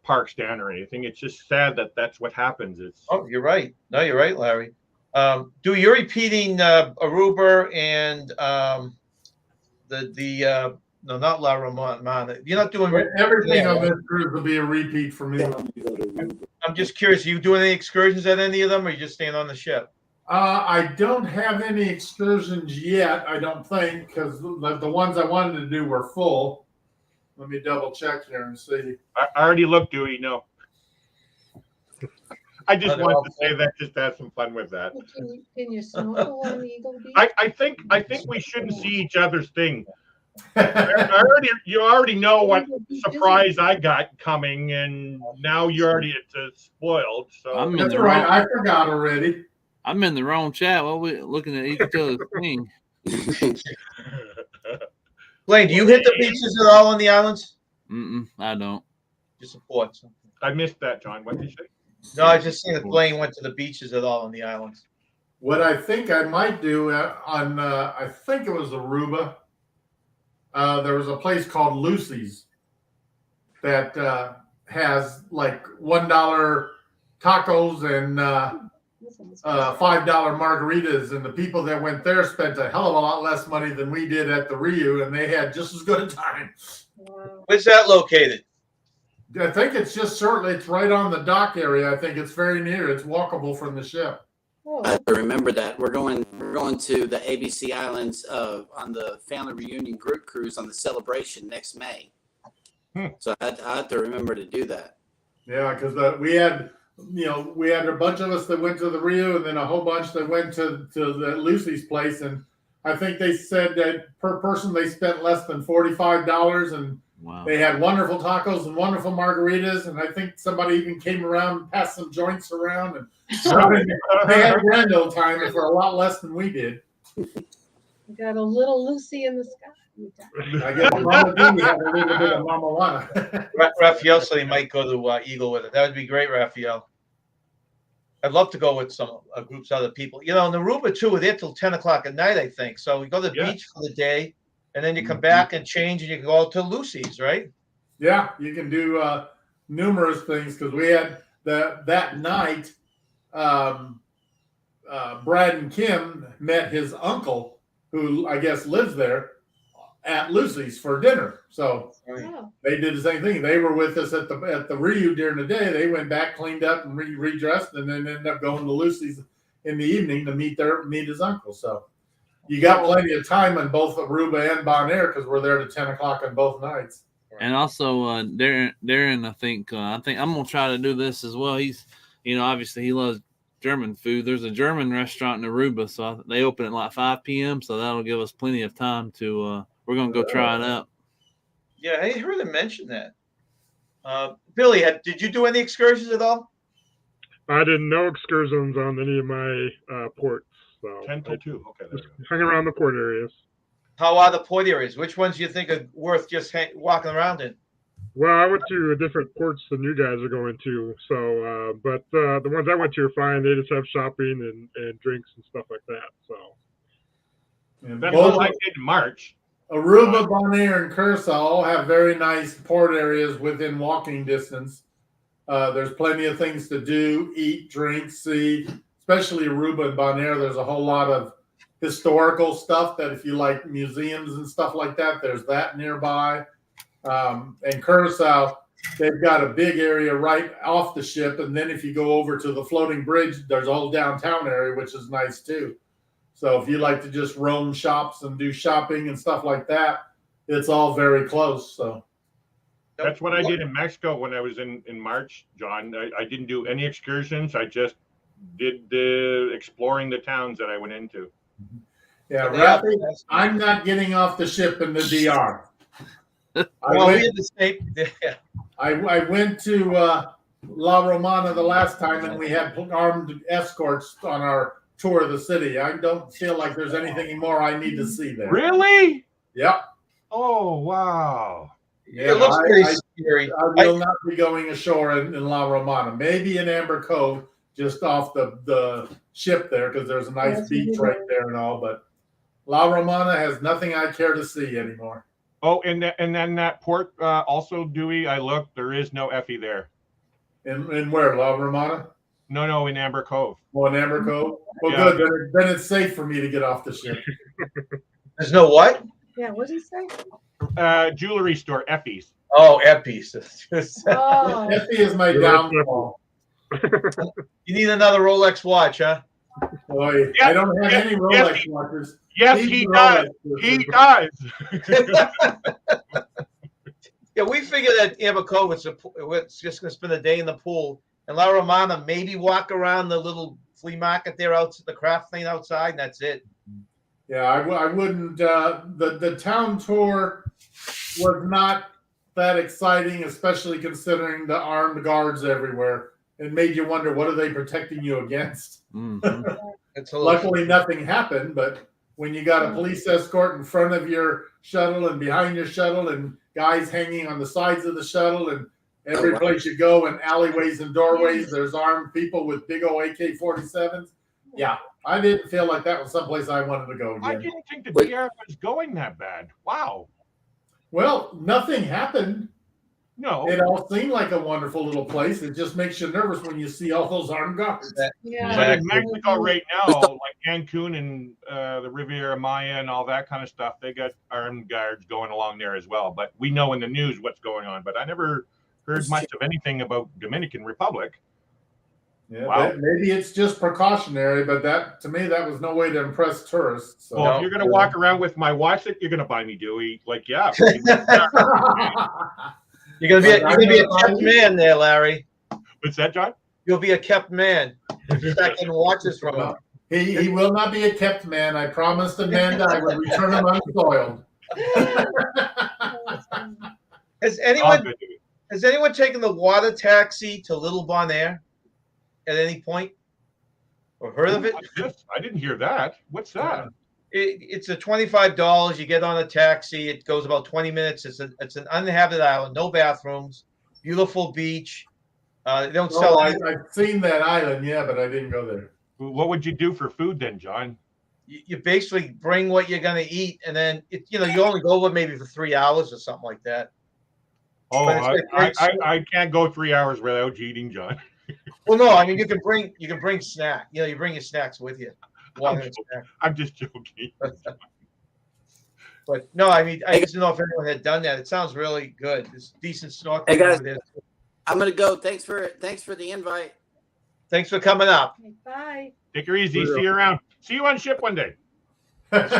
parks down or anything. It's just sad that that's what happens. You're right. No, you're right, Larry. You're repeating Aruba and no, not La Romana. You're not doing everything on this cruise will be a repeat for me. I'm just curious. Are you doing any excursions at any of them, or are you just staying on the ship? I don't have any excursions yet. I don't think because the ones I wanted to do were full. Let me double check here and see. I already looked, Dewey. No. I just they're wanted all to say that just to have some fun with that. Can you snorkel on Eagle Beach? I think we shouldn't see each other's thing. You already know what surprise I got coming, and now you're already spoiled. So I'm in That's the all right. wrong. I forgot already. I'm in the wrong chat. What we looking at each other's thing? Blaine, do you hit the beaches at all on the islands? I don't. You support. I missed that, John. What did you say? No, I was just saying that Blaine went to the beaches at all on the islands. What I think I might do on, I think it was Aruba. There was a place called Lucy's that has like $1 tacos and $5 margaritas, and the people that went there spent a hell of a lot less money than we did at the Rio, and they had just as good a time. Where's that located? I think it's just certainly it's right on the dock area. I think it's very near. It's walkable from the ship. I have to remember that we're going to the ABC Islands on the Family Reunion Group Cruise on the Celebration next May. So I have to remember to do that. Yeah, because we had a bunch of us that went to the Rio, and then a whole bunch that went to the Lucy's place, and I think they said that per person they spent less than $45, and they had wonderful tacos and wonderful margaritas, and I think somebody even came around and passed some joints around, and they had a grand old time for a lot less than we did. We got a little Lucy in the sky. I guess Mama Dee had a little bit of Mama Juana. Raphael said he might go to Eagle with it. That would be great, Raphael. I'd love to go with some groups of other people. You know, in Aruba too, we're there till 10 o'clock at night, I think. So we go to the beach for the day, and then you come back and change, and you can go to Lucy's, right? Yeah, you can do numerous things, because we had that night. Brad and Kim met his uncle, who I guess lives there, at Lucy's for dinner. So they did the same thing. They were with us at the Rio during the day. They went back, cleaned up, and redressed, and then ended up going to Lucy's in the evening to meet his uncle. So you got plenty of time on both Aruba and Bonaire, because we're there to 10 o'clock on both nights. And also, Darren, I think I'm gonna try to do this as well. He's, obviously he loves German food. There's a German restaurant in Aruba, so they open at like 5 p.m. So that'll give us plenty of time to. We're gonna go try it out. Yeah, I heard him mention that. Billy, did you do any excursions at all? I did no excursions on any of my ports. So 10 till 2. Okay. Just hang around the port areas. How are the port areas? Which ones do you think are worth just walking around in? Well, I went to different ports than you guys are going to. So, but the ones I went to are fine. They just have shopping and drinks and stuff like that. So. And that's what I did in March. Aruba, Bonaire, and Curacao all have very nice port areas within walking distance. There's plenty of things to do, eat, drink, see. Especially Aruba and Bonaire, there's a whole lot of historical stuff that if you like museums and stuff like that, there's that nearby. And Curacao, they've got a big area right off the ship. And then if you go over to the floating bridge, there's a whole downtown area, which is nice too. So if you like to just roam shops and do shopping and stuff like that, it's all very close. So that's what I did in Mexico when I was in March, John. I didn't do any excursions. I just did the exploring the towns that I went into. Yeah, Rafi, I'm not getting off the ship in the DR. I went to La Romana the last time, and we had armed escorts on our tour of the city. I don't feel like there's anything more I need to see there. Really? Yep. Oh, wow. Yeah, it looks pretty scary. I will not be going ashore in La Romana. Maybe in Amber Cove, just off the ship there, because there's a nice beach right there and all. But La Romana has nothing I care to see anymore. Oh, and then that port also, Dewey, I looked, there is no Effie there. In where? La Romana? No, in Amber Cove. Oh, in Amber Cove? Well, Yeah. good. Then it's safe for me to get off the ship. There's no what? Yeah, what did he say? Jewelry store, Effie's. Oh, Eppies. Oh. Effie is my downfall. You need another Rolex watch, huh? Boy, I don't have any Rolex watches. Yes, he does. He does. Yeah, we figured that Amber Cove was just going to spend a day in the pool, and La Romana maybe walk around the little flea market there, out the craft thing outside, and that's it. Yeah, I wouldn't. The town tour was not that exciting, especially considering the armed guards everywhere. It made you wonder, what are they protecting you against? Luckily, nothing happened, but when you got a police escort in front of your shuttle and behind your shuttle and guys hanging on the sides of the shuttle, and every place you go in alleyways and doorways, there's armed people with big old AK-47s. Yeah, I didn't feel like that was someplace I wanted to go again. I didn't think the DR was going that bad. Wow. Well, nothing happened. No. It all seemed like a wonderful little place. It just makes you nervous when you see all those armed guards. Yeah. But in Mexico right now, like Cancun and the Riviera Maya and all that kind of stuff, they got armed guards going along there as well. But we know in the news what's going on. But I never heard much of anything about Dominican Republic. Yeah, wow. Maybe it's just precautionary, but that, to me, that was no way to impress tourists. So. Well, if you're going to walk around with my watch that you're going to buy me, Dewey, like, yeah. You're gonna be a kept man there, Larry. What's that, John? You'll be a kept man. You're not getting watches from him. He will not be a kept man. I promised Amanda I would return him unsoiled. Has anyone taken the water taxi to Little Bonaire at any point, or heard of it? I didn't hear that. What's that? It's a $25. You get on a taxi. It goes about 20 minutes. It's an uninhabited island, no bathrooms, beautiful beach. They don't sell. I've seen that island, yeah, but I didn't go there. What would you do for food then, John? You basically bring what you're going to eat, and then you only go over maybe for 3 hours or something like that. Oh, I can't go 3 hours without eating, John. Well, no, I mean you can bring snack. You bring your snacks with you. I'm just joking. But no, I mean, I just don't know if anyone had done that. It sounds really good. It's decent snorkeling. Hey guys, over there. I'm gonna go. Thanks for the invite. Thanks for coming up. Bye. Take her easy. See you around. See you on ship one day. Let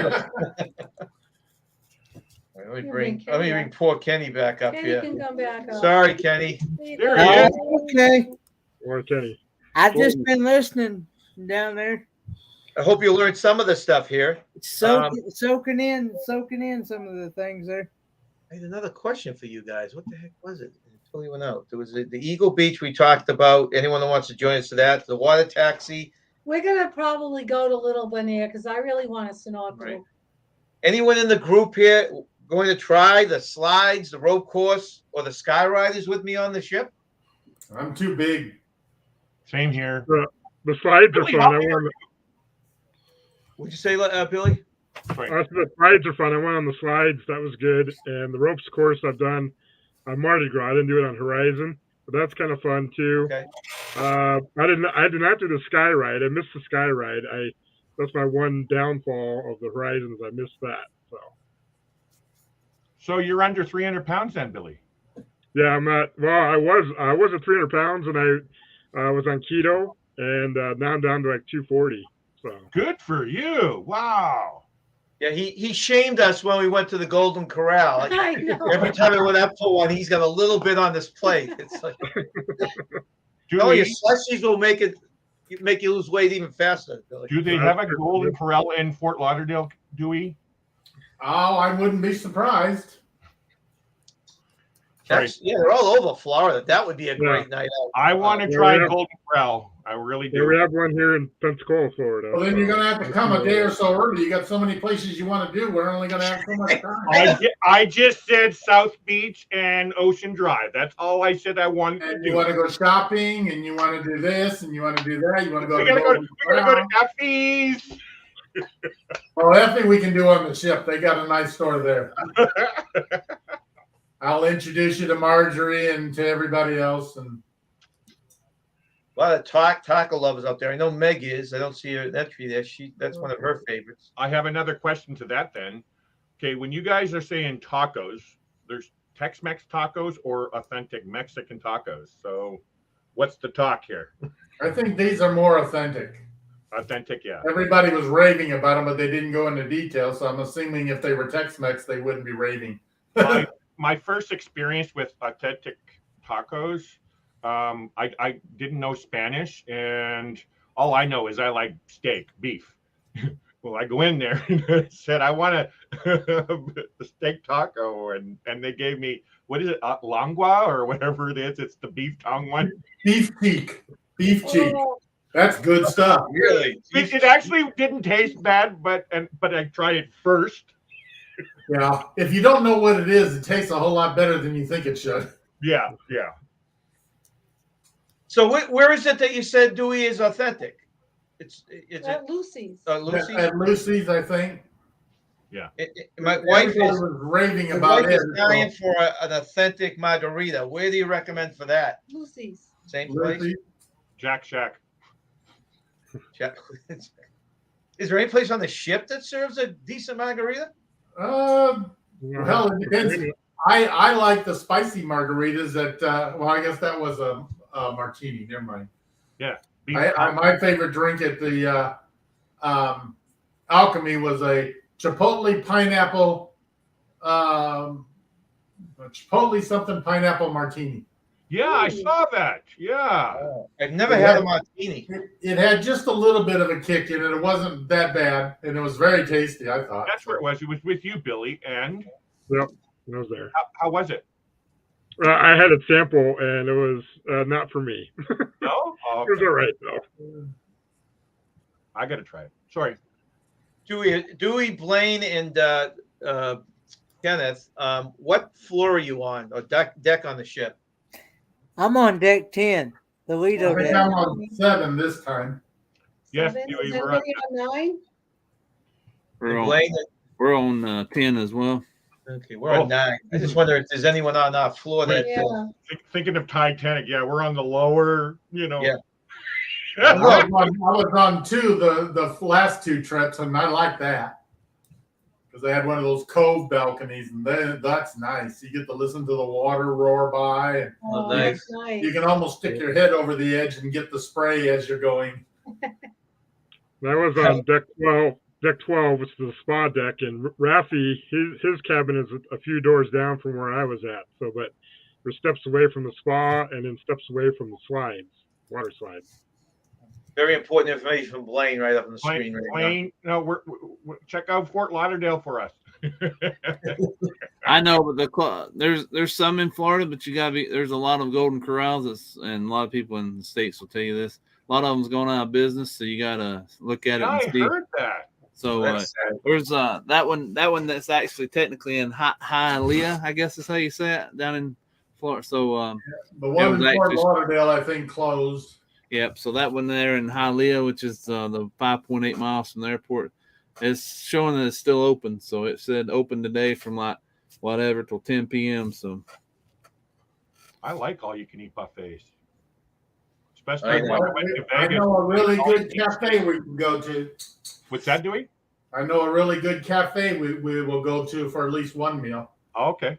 me bring poor Kenny back up Kenny here. can come back up. Sorry, Kenny. There he is. Okay. Or Kenny. I've just been listening down there. I hope you learned some of the stuff here. Soaking in some of the things there. I had another question for you guys. What the heck was it? It totally went out. There was the Eagle Beach we talked about. Anyone that wants to join us to that? The water taxi. We're gonna probably go to Little Bonaire because I really want to snorkel. Right. Anyone in the group here going to try the slides, the rope course, or the sky riders with me on the ship? I'm too big. Same here. The slides are fun. What'd you say, Billy? The slides are fun. I went on the slides. That was good. And the ropes course I've done on Mardi Gras. I didn't do it on Horizon, but that's kind of fun too. Okay. I did not do the sky ride. I missed the sky ride. That's my one downfall of the Horizons. I missed that. So you're under 300 pounds then, Billy? Yeah, I'm at. Well, I was at 300 pounds and I was on keto, and now I'm down to like 240. So good for you! Wow. Yeah, he shamed us when we went to the Golden Corral. Like, I know. every time we went up for one, he's got a little bit on his plate. It's like, your slushies will make you lose weight even faster. Billy. Do they have a Golden Corral in Fort Lauderdale, Dewey? Oh, I wouldn't be surprised. Yeah, they're all over Florida. That would be a great night out. I want to try Golden Corral. I really do. Yeah, we have one here in Pensacola, Florida. Well, then you're going to have to come a day or so early. You got so many places you want to do. We're only going to have so much time. I just said South Beach and Ocean Drive. That's all I said I wanted to do. You want to go shopping, and you want to do this, and you want to do that. You want to go. We're going to go to Effie's. Well, Effie we can do on the ship. They got a nice store there. I'll introduce you to Marjorie and to everybody else. And a lot of taco lovers out there. I know Meg is. I don't see her entry there. That's one of her favorites. I have another question to that then. Okay, when you guys are saying tacos, there's Tex-Mex tacos or authentic Mexican tacos. So what's the talk here? I think these are more authentic. Authentic, yeah. Everybody was raving about them, but they didn't go into detail. So I'm assuming if they were Tex-Mex, they wouldn't be raving. my first experience with authentic tacos. I didn't know Spanish, and all I know is I like steak, beef. Well, I go in there and said I want a steak taco, and they gave me, what is it, lengua or whatever it is. It's the beef tongue one. Beef cheek. Beef cheek. That's good stuff. Really? It actually didn't taste bad, but I tried it first. Yeah. If you don't know what it is, it tastes a whole lot better than you think it should. Yeah. So where is it that you said Dewey is authentic? It's At Lucy's. Lucy's? At Lucy's, I think. Yeah. My wife Everybody is was raving my about wife it. is dying for an authentic margarita. Where do you recommend for that? Lucy's. Same place? Lucy. Jack Shack. Is there any place on the ship that serves a decent margarita? Well, it depends. I like the spicy margaritas that, well, I guess that was a martini. Never mind. Yeah. My favorite drink at the Alchemy was a Chipotle pineapple, Chipotle something pineapple martini. Yeah, I saw that. Yeah. I've never had a martini. It had just a little bit of a kick in it. It wasn't that bad, and it was very tasty, I thought. That's where it was. It was with you, Billy. And Yep, I was there. how was it? I had a sample, and it was not for me. No? Oh, It was okay. all right, though. I got to try it. Sorry. Dewey, Blaine, and Kenneth, what floor are you on, or deck on the ship? I'm on deck 10, the I Lido think deck. I'm on 7 this time. Yes, Seven? Dewey, Is we're on. anybody on 9? Blaine? We're on 10 as well. Okay, we're on 9. I just wonder if there's anyone on our floor that. Yeah. Thinking of Titanic. Yeah, we're on the lower, Yeah. I was on 2 the last 2 trips, and I like that because they had one of those cove balconies, and that's nice. You get to listen to the water roar by, and Oh, nice. That's nice. you can almost stick your head over the edge and get the spray as you're going. I was on deck 12, which is the spa deck, and Rafi, his cabin is a few doors down from where I was at. So, but we're steps away from the spa and then steps away from the slides, water slides. Very important information from Blaine right up on the screen right Blaine, no, we're check out Fort Lauderdale for us. I know, but there's some in Florida, but there's a lot of Golden Corrals, and a lot of people in the States will tell you this. A lot of them's going out of business, so you gotta look at it I and see. heard that. So That's sad. there's that one that's actually technically in Hialeah, I guess is how you say it, down in Florida. So The one in was Fort actually- Lauderdale, I think, closed. yep. So that one there in Hialeah, which is the 5.8 miles from the airport, it's showing that it's still open. So it said open today from like whatever till 10 p.m. So I like all you can eat buffets. Especially I when know. I went to I Vegas. know a really good cafe we can go to. What's that, Dewey? I know a really good cafe we will go to for at least one meal. Oh, okay.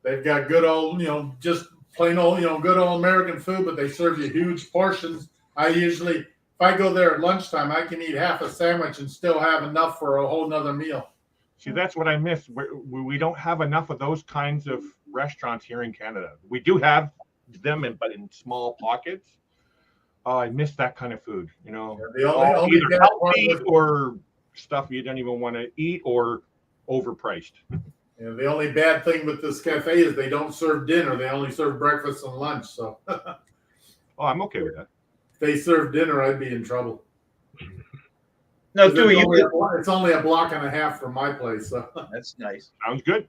They've got good old, just plain old, good old American food, but they serve you huge portions. If I go there at lunchtime, I can eat half a sandwich and still have enough for a whole nother meal. See, that's what I miss. We don't have enough of those kinds of restaurants here in Canada. We do have them, but in small pockets. Oh, I miss that kind of food. The only Either bad part healthy was- or stuff you don't even want to eat, or overpriced. the only bad thing with this cafe is they don't serve dinner. They only serve breakfast and lunch. So Oh, I'm okay with that. if they serve dinner, I'd be in trouble. No, 'Cause Dewey, it's only a block and a half from my place. So. that's nice. Sounds good.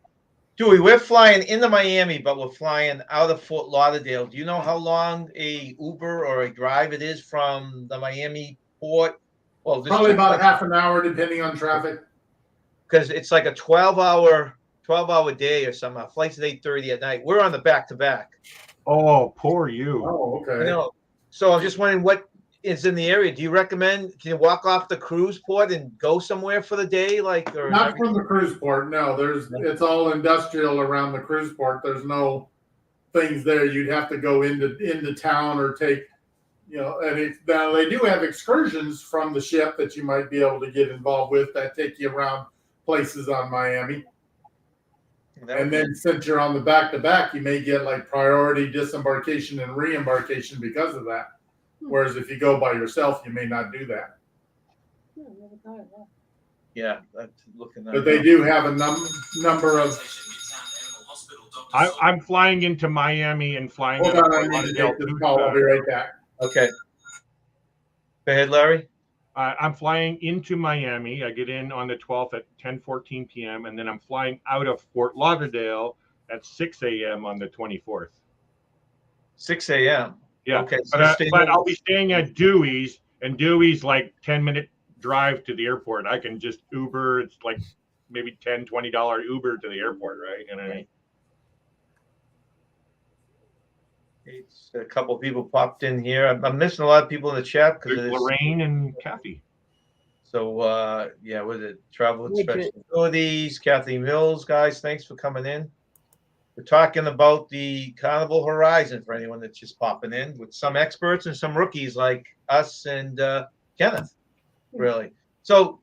Dewey, we're flying into Miami, but we're flying out of Fort Lauderdale. Do you know how long a Uber or a drive it is from the Miami port? Well, Probably about half an hour, depending on traffic. because it's like a 12-hour day or something. Our flight's at 8:30 at night. We're on the back-to-back. Oh, poor you. Oh, You okay. know, so I'm just wondering what is in the area. Do you recommend? Can you walk off the cruise port and go somewhere for the day, or Not from the cruise port. No, it's all industrial around the cruise port. There's no things there. You'd have to go into town or take, and now they do have excursions from the ship that you might be able to get involved with that take you around places on Miami. And then since you're on the back-to-back, you may get like priority disembarkation and re-embarkation because of that. Whereas if you go by yourself, you may not do that. Yeah, that's looking at But they do have a number of. I'm flying into Miami and flying. Hold on, I need to take this call. I'll be right back. Okay. Go ahead, Larry. I'm flying into Miami. I get in on the 12th at 10:14 p.m. and then I'm flying out of Fort Lauderdale at 6 a.m. on the 24th. 6 a.m. Yeah. Okay. But I'll be staying at Dewey's, and Dewey's like 10-minute drive to the airport. I can just Uber. It's like maybe $10, $20 Uber to the airport, right? You know what I mean? It's a couple of people popped in here. I'm missing a lot of people in the chat because There's Lorraine and Kathy. So yeah, was it travel and special facilities? Kathy Mills, guys, thanks for coming in. We're talking about the Carnival Horizon for anyone that's just popping in, with some experts and some rookies like us and Kenneth, really. So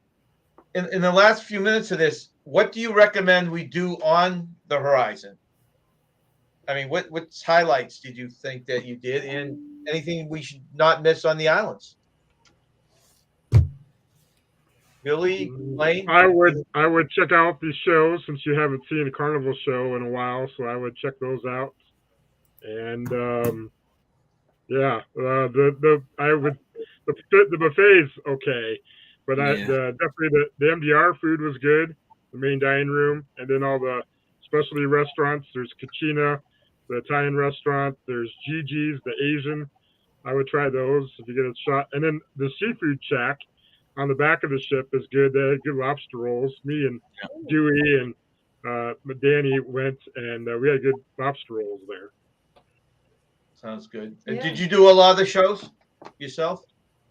in the last few minutes of this, what do you recommend we do on the Horizon? I mean, what highlights did you think that you did, and anything we should not miss on the islands? Billy, Lane? I would check out these shows, since you haven't seen a Carnival show in a while, so I would check those out. And yeah, the buffet's okay, but definitely the MDR food was good, the main dining room, and then all the specialty restaurants. There's Kachina, the Italian restaurant. There's Gigi's, the Asian. I would try those if you get a shot. And then the seafood shack on the back of the ship is good. They had good lobster rolls. Me and Dewey and Danny went, and we had good lobster rolls there. Sounds good. And did you do a lot of the shows yourself?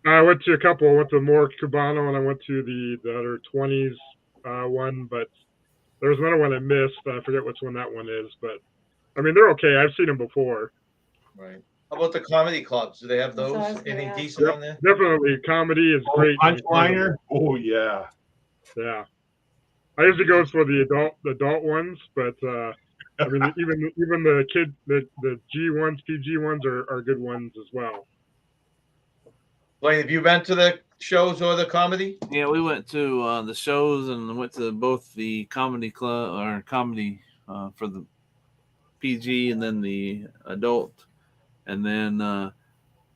I went to a couple. I went to more Cubano, and I went to the other 20s one, but there was another one I missed. I forget which one that one is, but I mean, they're okay. I've seen them before. Right. How about the comedy clubs? Do they have those? Any decent on there? Definitely. Comedy is great. Punchliner? Oh, yeah. Yeah. I usually go for the adult ones, but I mean, even the G ones, PG ones are good ones as well. Blaine, have you been to the shows or the comedy? Yeah, we went to the shows and went to both the comedy club or comedy for the PG and then the adult. And then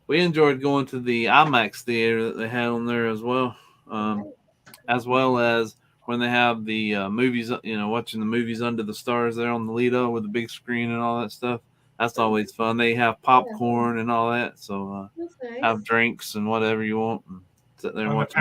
we enjoyed going to the IMAX Theater that they had on there as well as when they have the movies, watching the movies under the stars there on the Lido with the big screen and all that stuff. That's always fun. They have popcorn and all that, so nice. Have drinks and whatever you want, and sit there and watch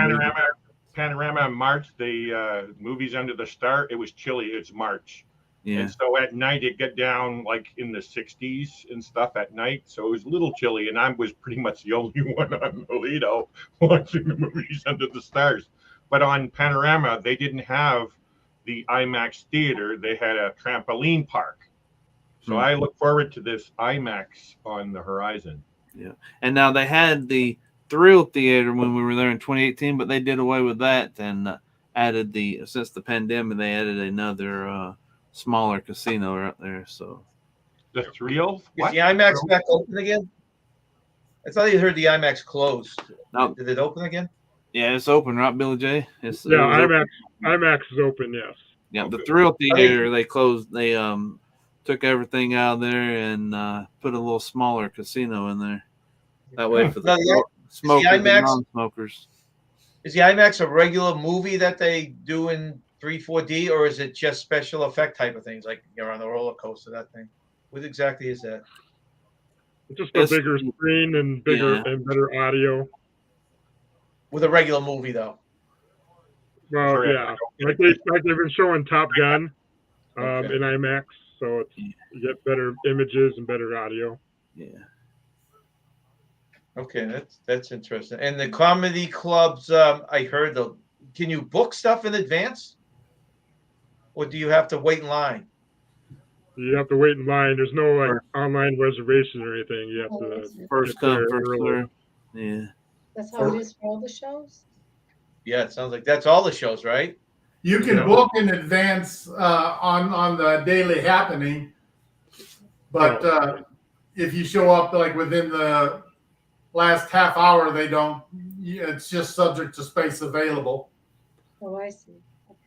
Panorama in March. The movies under the star. It was chilly. It's March. Yeah. And so at night it got down like in the 60s and stuff at night. So it was a little chilly, and I was pretty much the only one on the Lido watching the movies under the stars. But on Panorama, they didn't have the IMAX Theater. They had a trampoline park. So I look forward to this IMAX on the Horizon. Yeah. And now they had the Thrill Theater when we were there in 2018, but they did away with that and added since the pandemic, they added another smaller casino right there. So the Thrill? Is the IMAX back open again? I thought you heard the IMAX closed. No. Did it open again? Yeah, it's open, right, Billy J? IMAX is open, yes. Yeah, the Thrill Theater, they closed. They took everything out of there and put a little smaller casino in there. That way for the smokers and non-smokers. Is the IMAX a regular movie that they do in 3-4D, or is it just special effect type of things, like you're on the roller coaster, that thing? What exactly is that? It's just a bigger screen and and better audio. With a regular movie, though. Well, yeah, like they've been showing Top Gun in IMAX, so you get better images and better audio. Yeah. Okay, that's interesting. And the comedy clubs, I heard can you book stuff in advance, or do you have to wait in line? You have to wait in line. There's no online reservation or anything. You have to first come, first serve. Yeah. That's how it is for all the shows? Yeah, it sounds like that's all the shows, right? You can know. book in advance on the daily happening, but if you show up like within the last half hour, they don't. It's just subject to space available. Oh, I see.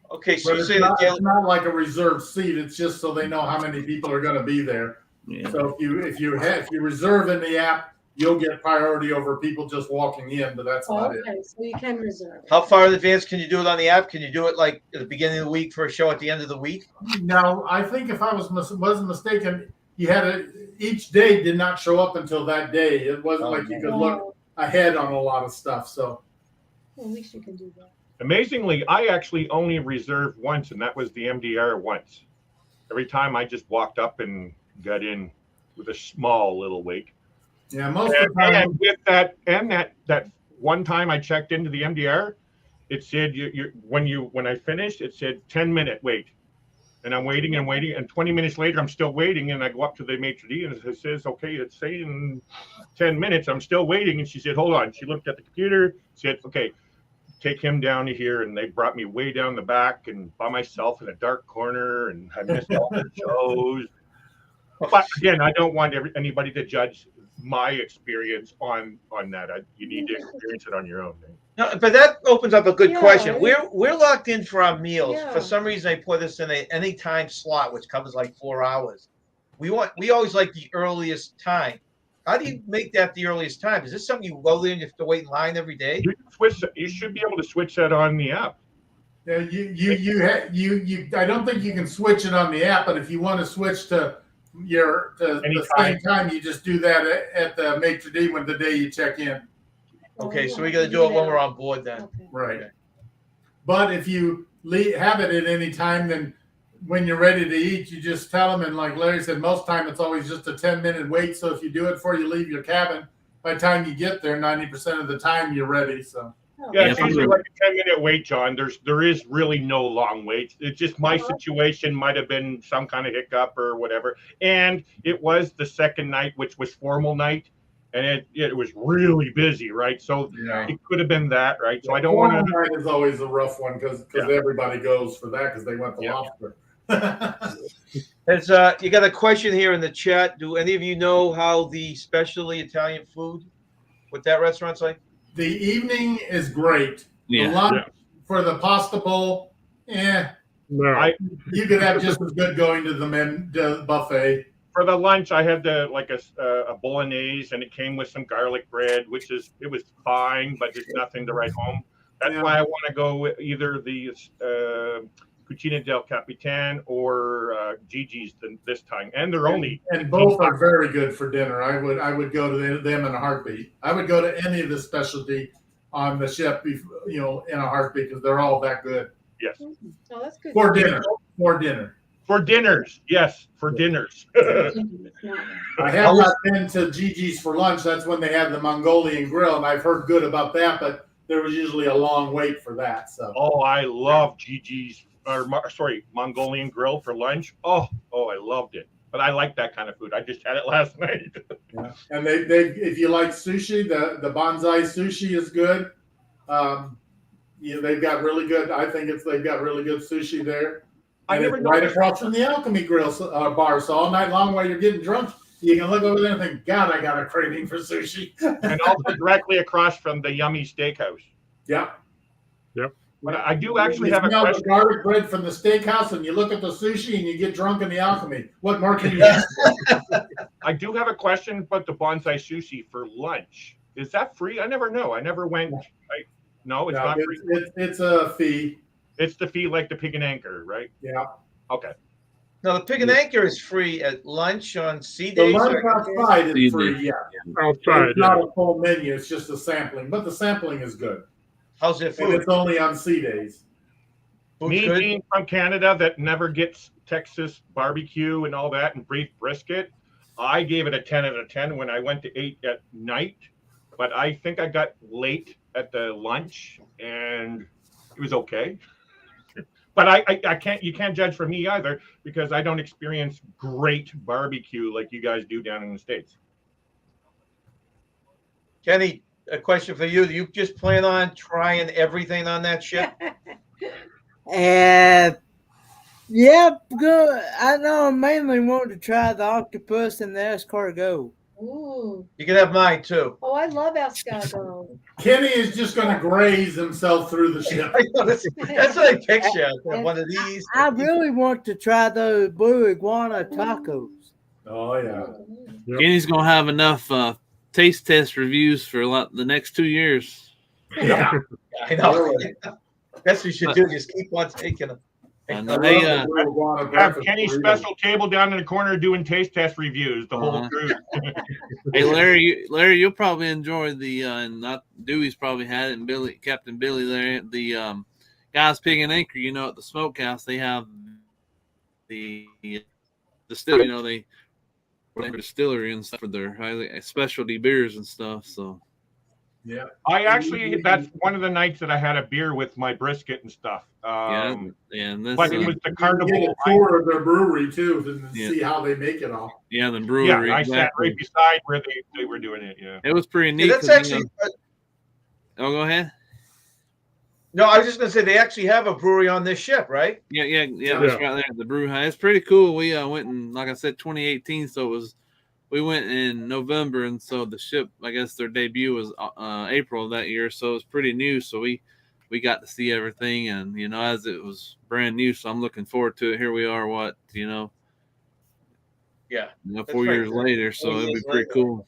Okay, so But you it's say not, that it's not like a reserved seat. It's just so they know how many people are going to be there. Yeah. So if you reserve in the app, you'll get priority over people just walking in. But that's Oh, about it. okay, so you can reserve. how far in advance can you do it on the app? Can you do it like at the beginning of the week for a show at the end of the week? Now, I think if I wasn't mistaken, you had each day did not show up until that day. It wasn't like you could look ahead on a lot of stuff. So Well, at least you can do that. Amazingly, I actually only reserved once, and that was the MDR once. Every time I just walked up and got in with a small little wait. yeah, most of the time. And with that, and that one time I checked into the MDR, it said when I finished, it said 10-minute wait. And I'm waiting and waiting, and 20 minutes later, I'm still waiting, and I go up to the maitre d', and it says, okay, it's saying 10 minutes. I'm still waiting, and she said, hold on. She looked at the computer, said, okay, take him down to here, and they brought me way down the back and by myself in a dark corner, and I missed all the shows. But again, I don't want anybody to judge my experience on that. You need to experience it on your own. No, but that opens up a good Yeah, question. it We're locked in for our meals. Yeah. For some reason, I put this in a anytime slot, which covers like 4 hours. We always like the earliest time. How do you make that the earliest time? Is this something you go there and you have to wait in line every day? You can switch. You should be able to switch that on the app. Yeah, you. I don't think you can switch it on the app, but if you want to switch to the same time, you just do that at the maitre d' when the day you check in. Okay, so we got to do it when we're on board then. Okay. Right. But if you have it at any time, then when you're ready to eat, you just tell them. And like Larry said, most time it's always just a 10-minute wait. So if you do it before you leave your cabin, by the time you get there, 90% of the time you're ready. So yeah, it's usually like a 10-minute wait, John. There is really no long wait. It's just my situation might have been some kind of hiccup or whatever. And it was the second night, which was formal night. And it was really busy, right? So it could have been that, right? So I don't want to. Night is always a rough one because everybody goes for that because they want the lobster. You got a question here in the chat. Do any of you know how the specialty Italian food, what that restaurant's like? The evening is great. Yeah. The lunch for the pasta bowl, No. you could have just as good going to the buffet. For the lunch, I had a bolognese, and it came with some garlic bread, it was fine, but just nothing to write home. That's why I want to go with either the Cucina del Capitan or Gigi's this time, and they're only. And both are very good for dinner. I would go to them in a heartbeat. I would go to any of the specialty on the ship, in a heartbeat because they're all that good. Yes. Oh, that's good. For dinner. For dinner. For dinners, yes, for dinners. I have not been to Gigi's for lunch. That's when they have the Mongolian grill, and I've heard good about that, but there was usually a long wait for that. So. Oh, I love Gigi's, Mongolian grill for lunch. Oh, I loved it. But I like that kind of food. I just had it last night. Yeah. And they if you like sushi, the bonsai sushi is good. They've got really good. I think they've got really good sushi there. And it's right across from the Alchemy Grill bar. So all night long while you're getting drunk, you can look over there and think, God, I got a craving for sushi. And also directly across from the Yummy Steakhouse. Yeah. Yep. But I do actually you have a smell question. the garlic bread from the steakhouse, and you look at the sushi, and you get drunk in the Alchemy. What more can you ask for? I do have a question about the bonsai sushi for lunch. Is that free? I never know. I never went. No, it's not free. It's a fee. It's the fee like the Pig and Anchor, right? Yeah. Okay. No, the Pig and Anchor is free at lunch on sea The days. lunch outside is free, yeah. Outside, It's not a full menu. It's just a sampling, but the sampling is good. How's it And food? it's only on sea days. Me being from Canada that never gets Texas barbecue and all that and beef brisket, I gave it a 10 out of 10 when I went to 8 at night. But I think I got late at the lunch and it was okay. But I can't. You can't judge for me either because I don't experience great barbecue like you guys do down in the States. Kenny, a question for you. Do you just plan on trying everything on that ship? Yeah, good. I know I mainly want to try the octopus and the escargot. Ooh. You can have mine too. Oh, I love escargot. Kenny is just going to graze himself through the ship. I know, that's what I picture. One of these. I really want to try those blue iguana tacos. Oh, yeah. Yep. Kenny's gonna have enough taste test reviews for the next 2 years. Yeah. I know. That's what you should do. Just keep on taking them. I I know. love Hey, the blue iguana Have breakfast Kenny's burrito. special table down in the corner doing taste test reviews the whole cruise. hey, Larry, you'll probably enjoy the and not Dewey's probably had it, and Captain Billy there. The Guys Pig and Anchor, at the smokehouse they have the distillery, distillery and stuff for their specialty beers and stuff. So Yeah. That's one of the nights that I had a beer with my brisket and stuff. and this, But it was the You can Carnival. get a tour of their brewery too and Yeah. see how they make it all. the brewery. Yeah, I sat exactly. right beside where they were doing it. Yeah. It was pretty neat. Yeah, that's 'cause, actually. oh, go ahead. No, I was just gonna say they actually have a brewery on this ship, right? Yeah, that's right there. The brew house. It's pretty cool. We went in, like I said, 2018. So we went in November, and so the ship, I guess their debut was April of that year. So it was pretty new. So we got to see everything, and as it was brand new. So I'm looking forward to it. Here we are, Yeah. 4 years later. So 4 it'll be years pretty later. cool.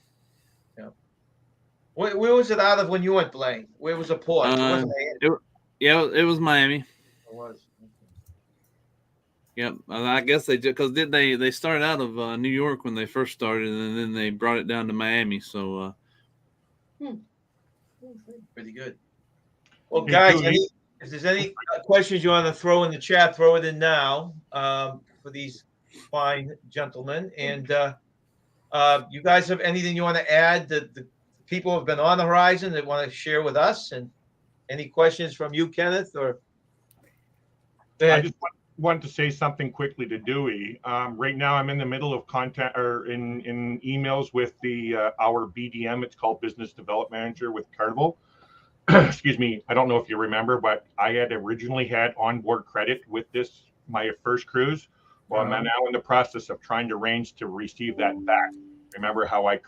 Where was it out of when you went, Blaine? Where was the port? It wasn't Miami. It was Miami. It was. Yep, I guess they did because they started out of New York when they first started, and then they brought it down to Miami. So Pretty good. Well, guys, if there's any questions you want to throw in the chat, throw it in now for these fine gentlemen. And you guys have anything you want to add that the people who have been on the horizon that want to share with us? And any questions from you, Kenneth? Or I just wanted to say something quickly to Dewey. Right now, I'm in the middle of contact or in emails with our BDM. It's called Business Development Manager with Carnival. Excuse me. I don't know if you remember, but I had originally had onboard credit with my first cruise. Well, I'm now in the process of trying to arrange to receive that back. Remember how I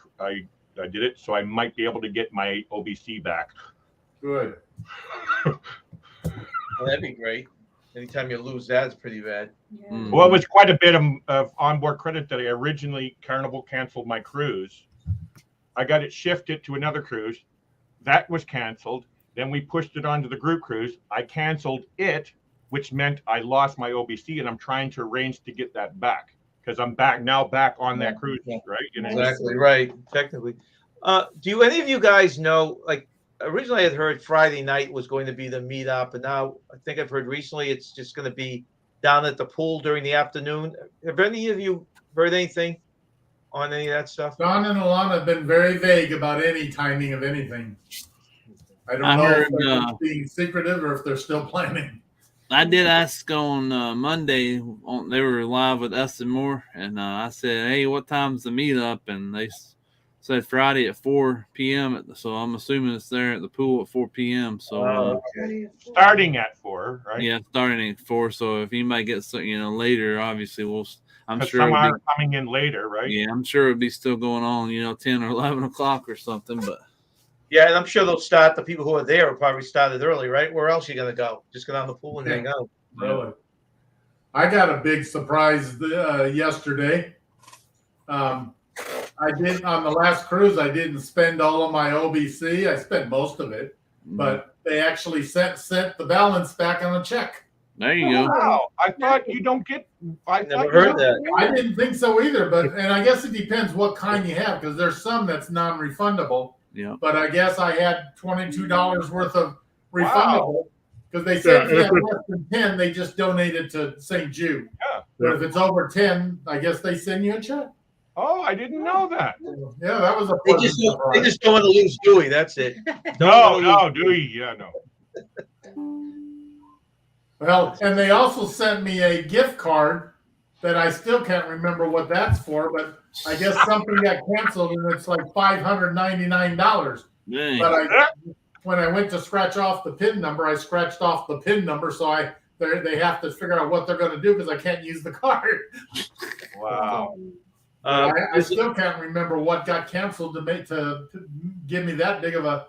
did it? So I might be able to get my OBC back. Good. well, that'd be great. Anytime you lose that, it's pretty bad. Yeah. Well, it was quite a bit of onboard credit that Carnival canceled my cruise. I got it shifted to another cruise. That was canceled. Then we pushed it onto the group cruise. I canceled it, which meant I lost my OBC, and I'm trying to arrange to get that back because I'm back on that cruise, right? Exactly right. Technically, do any of you guys know? Like originally, I had heard Friday night was going to be the meetup, and now I think I've heard recently it's just going to be down at the pool during the afternoon. Have any of you heard anything on any of that stuff? Don and Alana have been very vague about any timing of anything. I don't know if they're being secretive or if they're still planning. I did ask on Monday. They were live with us and more, and I said, "Hey, what time's the meetup?" And they said Friday at 4 p.m. So I'm assuming it's there at the pool at 4 p.m. So starting at 4, right? Yeah, starting at 4. So if anybody gets later, obviously I'm sure some are coming in later, right? Yeah, I'm sure it'll be still going on. 10 or 11 o'clock or something, but. Yeah, and I'm sure they'll start. The people who are there will probably started early, right? Where else are you going to go? Just go down the pool and hang out. Really? I got a big surprise yesterday. I did on the last cruise. I didn't spend all of my OBC. I spent most of it, but they actually sent the balance back on a check. There you go. Wow! I thought you don't get. I never heard that. I didn't think so either, and I guess it depends what kind you have because there's some that's non-refundable. Yeah. But I guess I had $22 worth of refundable because they said if you have less than 10, they just donated to St. Jude. Yeah. But if it's over 10, I guess they send you a check. Oh, I didn't know that. Yeah, that was a. They just don't want to lose Dewey. That's it. No, Dewey. Yeah, no. Well, and they also sent me a gift card that I still can't remember what that's for, but I guess something got canceled and it's like $599. Dang. But when I went to scratch off the PIN number, I scratched off the PIN number, so I they have to figure out what they're going to do because I can't use the card. Wow. I still can't remember what got canceled to give me that big of a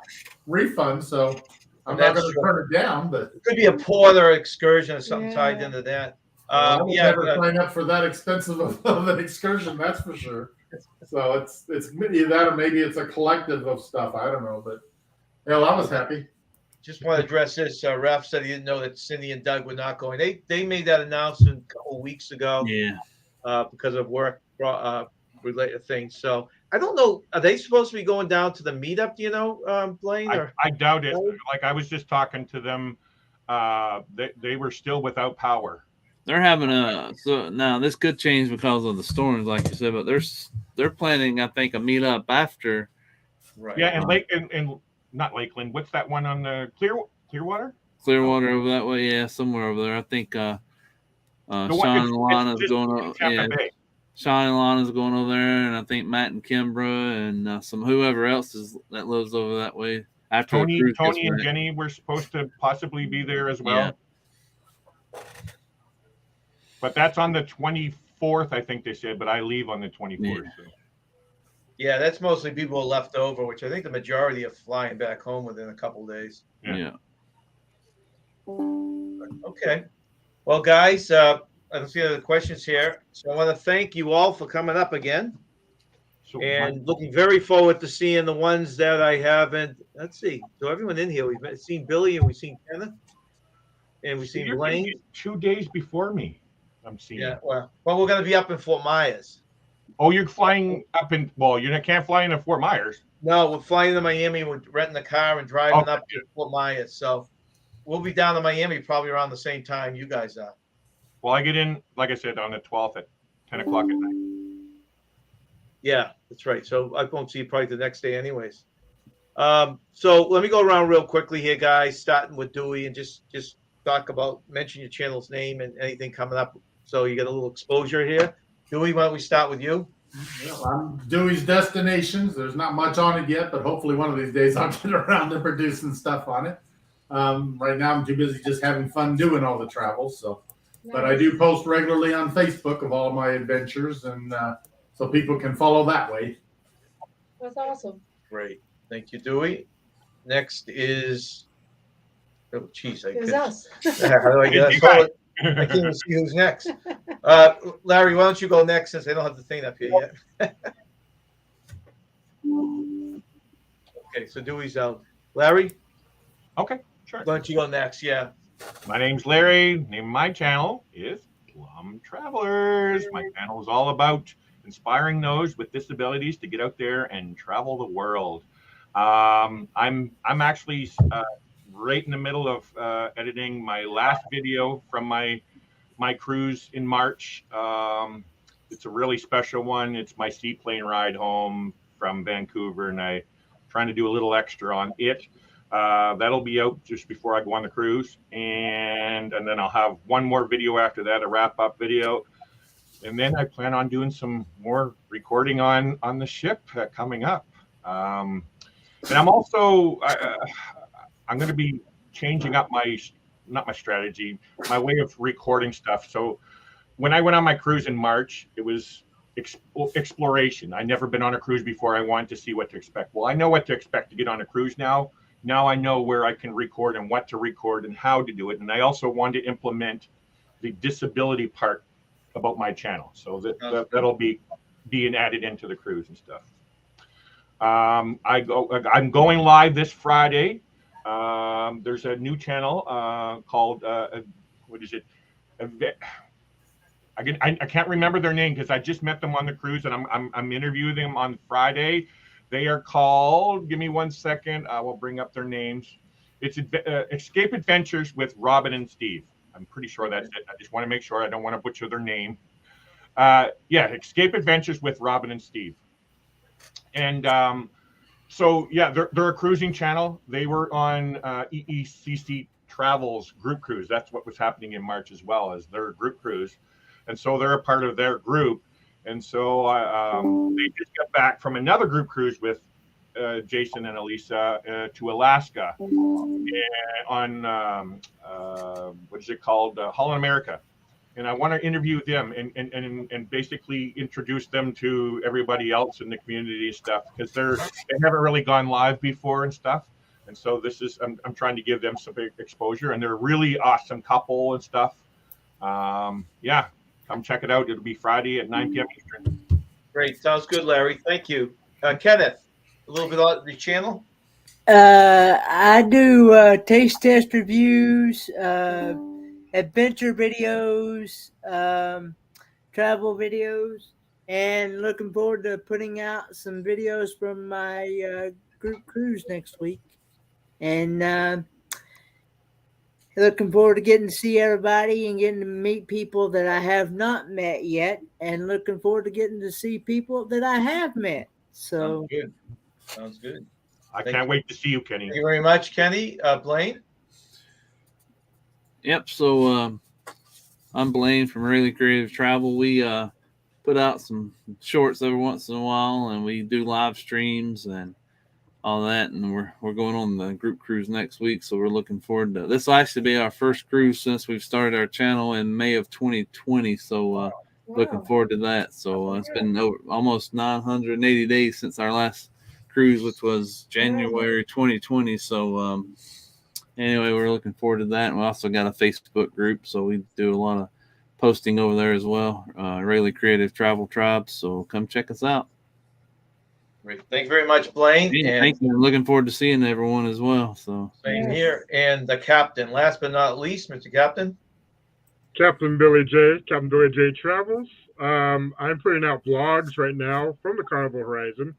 refund. So I'm not going to turn it down. But it could be a Porter excursion or something tied into that. I would never sign up for that expensive of an excursion. That's for sure. So it's either that or maybe it's a collective of stuff. I don't know, but hell, I was happy. Just want to address this. Ralph said he didn't know that Cindy and Doug were not going. They made that announcement a couple of weeks ago. Yeah. Because of work related things. So I don't know. Are they supposed to be going down to the meetup? Do you know, Blaine? I doubt it. Like I was just talking to them. They were still without power. They're having so now this could change because of the storms, like you said, but they're planning, I think, a meetup after. Right. Yeah, and not Lakeland. What's that one on the Clearwater? Clearwater over that way, yeah, somewhere over there. I think Sean and Lana's going over. Yeah, Sean and Lana's going over there, and I think Matt and Kimbra and some whoever else that lives over that way. After Tony and Jenny were supposed to possibly be there as well. Yeah. But that's on the 24th, I think they said, but I leave on the 24th. Yeah. So. Yeah, that's mostly people left over, which I think the majority are flying back home within a couple of days. Yeah. Okay. Well, guys, I don't see any other questions here. So I want to thank you all for coming up again. And looking very forward to seeing the ones that I haven't. Let's see. So everyone in here, we've seen Billy and we've seen Kenneth. And we've seen Blaine. 2 days before me, I'm seeing. Yeah, well, we're going to be up in Fort Myers. Oh, you're flying up in, well, you can't fly into Fort Myers. No, we're flying to Miami. We're renting a car and driving up to Fort Myers. So we'll be down to Miami probably around the same time you guys are. Well, I get in, like I said, on the 12th at 10 o'clock at night. Yeah, that's right. So I won't see you probably the next day anyways. So let me go around real quickly here, guys, starting with Dewey, and just talk about, mention your channel's name and anything coming up so you get a little exposure here. Dewey, why don't we start with you? Well, I'm Dewey's Destinations. There's not much on it yet, but hopefully one of these days I'll get around to producing stuff on it. Right now I'm too busy just having fun doing all the travels. So, but I do post regularly on Facebook of all my adventures, and so people can follow that way. That's awesome. Great. Thank you, Dewey. Next is, oh, geez. It's us. How do I get that? I can't even see who's next. Larry, why don't you go next since I don't have the thing up here yet? Okay, so Dewey's out. Larry? Okay, sure. Why don't you go next? Yeah. My name's Larry. Name of my channel is Plum Travelers. My channel is all about inspiring those with disabilities to get out there and travel the world. I'm actually right in the middle of editing my last video from my cruise in March. It's a really special one. It's my seaplane ride home from Vancouver, and I'm trying to do a little extra on it. That'll be out just before I go on the cruise, and then I'll have one more video after that, a wrap-up video. And then I plan on doing some more recording on the ship coming up. And I'm also I'm going to be changing up not my strategy, my way of recording stuff. So when I went on my cruise in March, it was exploration. I'd never been on a cruise before. I wanted to see what to expect. Well, I know what to expect to get on a cruise now. Now I know where I can record and what to record and how to do it. And I also want to implement the disability part about my channel. So that'll be being added into the cruise and stuff. I'm going live this Friday. There's a new channel called what is it? I can't remember their name because I just met them on the cruise, and I'm interviewing them on Friday. They are called. Give me 1 second. I will bring up their names. It's Escape Adventures with Robin and Steve. I'm pretty sure that's it. I just want to make sure I don't want to butcher their name. Yeah, Escape Adventures with Robin and Steve. And so yeah, they're a cruising channel. They were on IMAX Travels Group Cruise. That's what was happening in March as well, as their group cruise. And so they're a part of their group. And so they just got back from another group cruise with Jason and Elisa to Alaska on what is it called, Holland America, and I want to interview them and basically introduce them to everybody else in the community and stuff, because they haven't really gone live before and stuff. And so this is, I'm trying to give them some big exposure, and they're a really awesome couple and stuff. Yeah, come check it out. It'll be Friday at 9 p.m. Eastern. Great. Sounds good, Larry. Thank you. Kenneth, a little bit on the channel? I do taste test reviews, adventure videos, travel videos, and looking forward to putting out some videos from my group cruise next week. And looking forward to getting to see everybody and getting to meet people that I have not met yet, and looking forward to getting to see people that I have met. So Sounds good. Sounds good. I can't wait to see you, Kenny. Thank you very much, Kenny. Blaine? Yep. So I'm Blaine from Really Creative Travel. We put out some shorts every once in a while, and we do live streams and all that. And we're going on the group cruise next week, so we're looking forward to this. Will actually be our first cruise since we've started our channel in May of 2020. So looking forward to that. So it's been almost 980 days since our last cruise, which was January 2020. So anyway, we're looking forward to that. And we also got a Facebook group, so we do a lot of posting over there as well. Really Creative Travel Tribe. So come check us out. Great. Thank you very much, Blaine. Yeah, thank you. Looking forward to seeing everyone as well. So Same here. And the captain, last but not least, Mr. Captain. Captain Billy J. Captain Billy J Travels. I'm putting out vlogs right now from the Carnival Horizon.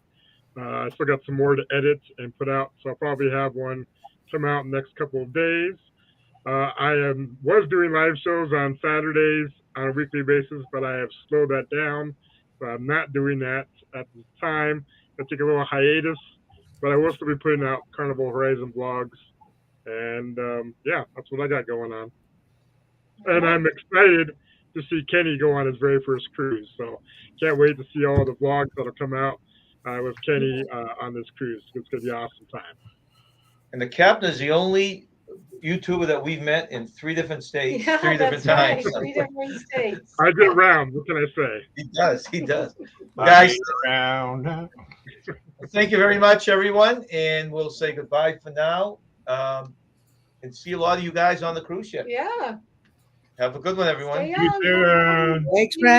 I still got some more to edit and put out, so I'll probably have one come out in the next couple of days. I was doing live shows on Saturdays on a weekly basis, but I have slowed that down. So I'm not doing that at the time. I take a little hiatus, but I will still be putting out Carnival Horizon vlogs. And yeah, that's what I got going on. And I'm excited to see Kenny go on his very first cruise. So can't wait to see all the vlogs that'll come out with Kenny on this cruise. It's going to be an awesome time. And the captain is the only YouTuber that we've met in 3 different states, Yeah, 3 different that's times. right. 3 different states. I get around. What can I say? He does. He does. I Guys, get around. thank you very much, everyone. And we'll say goodbye for now. And see a lot of you guys on the cruise ship. Yeah. Have a good one, everyone. Stay You on. too. thanks for having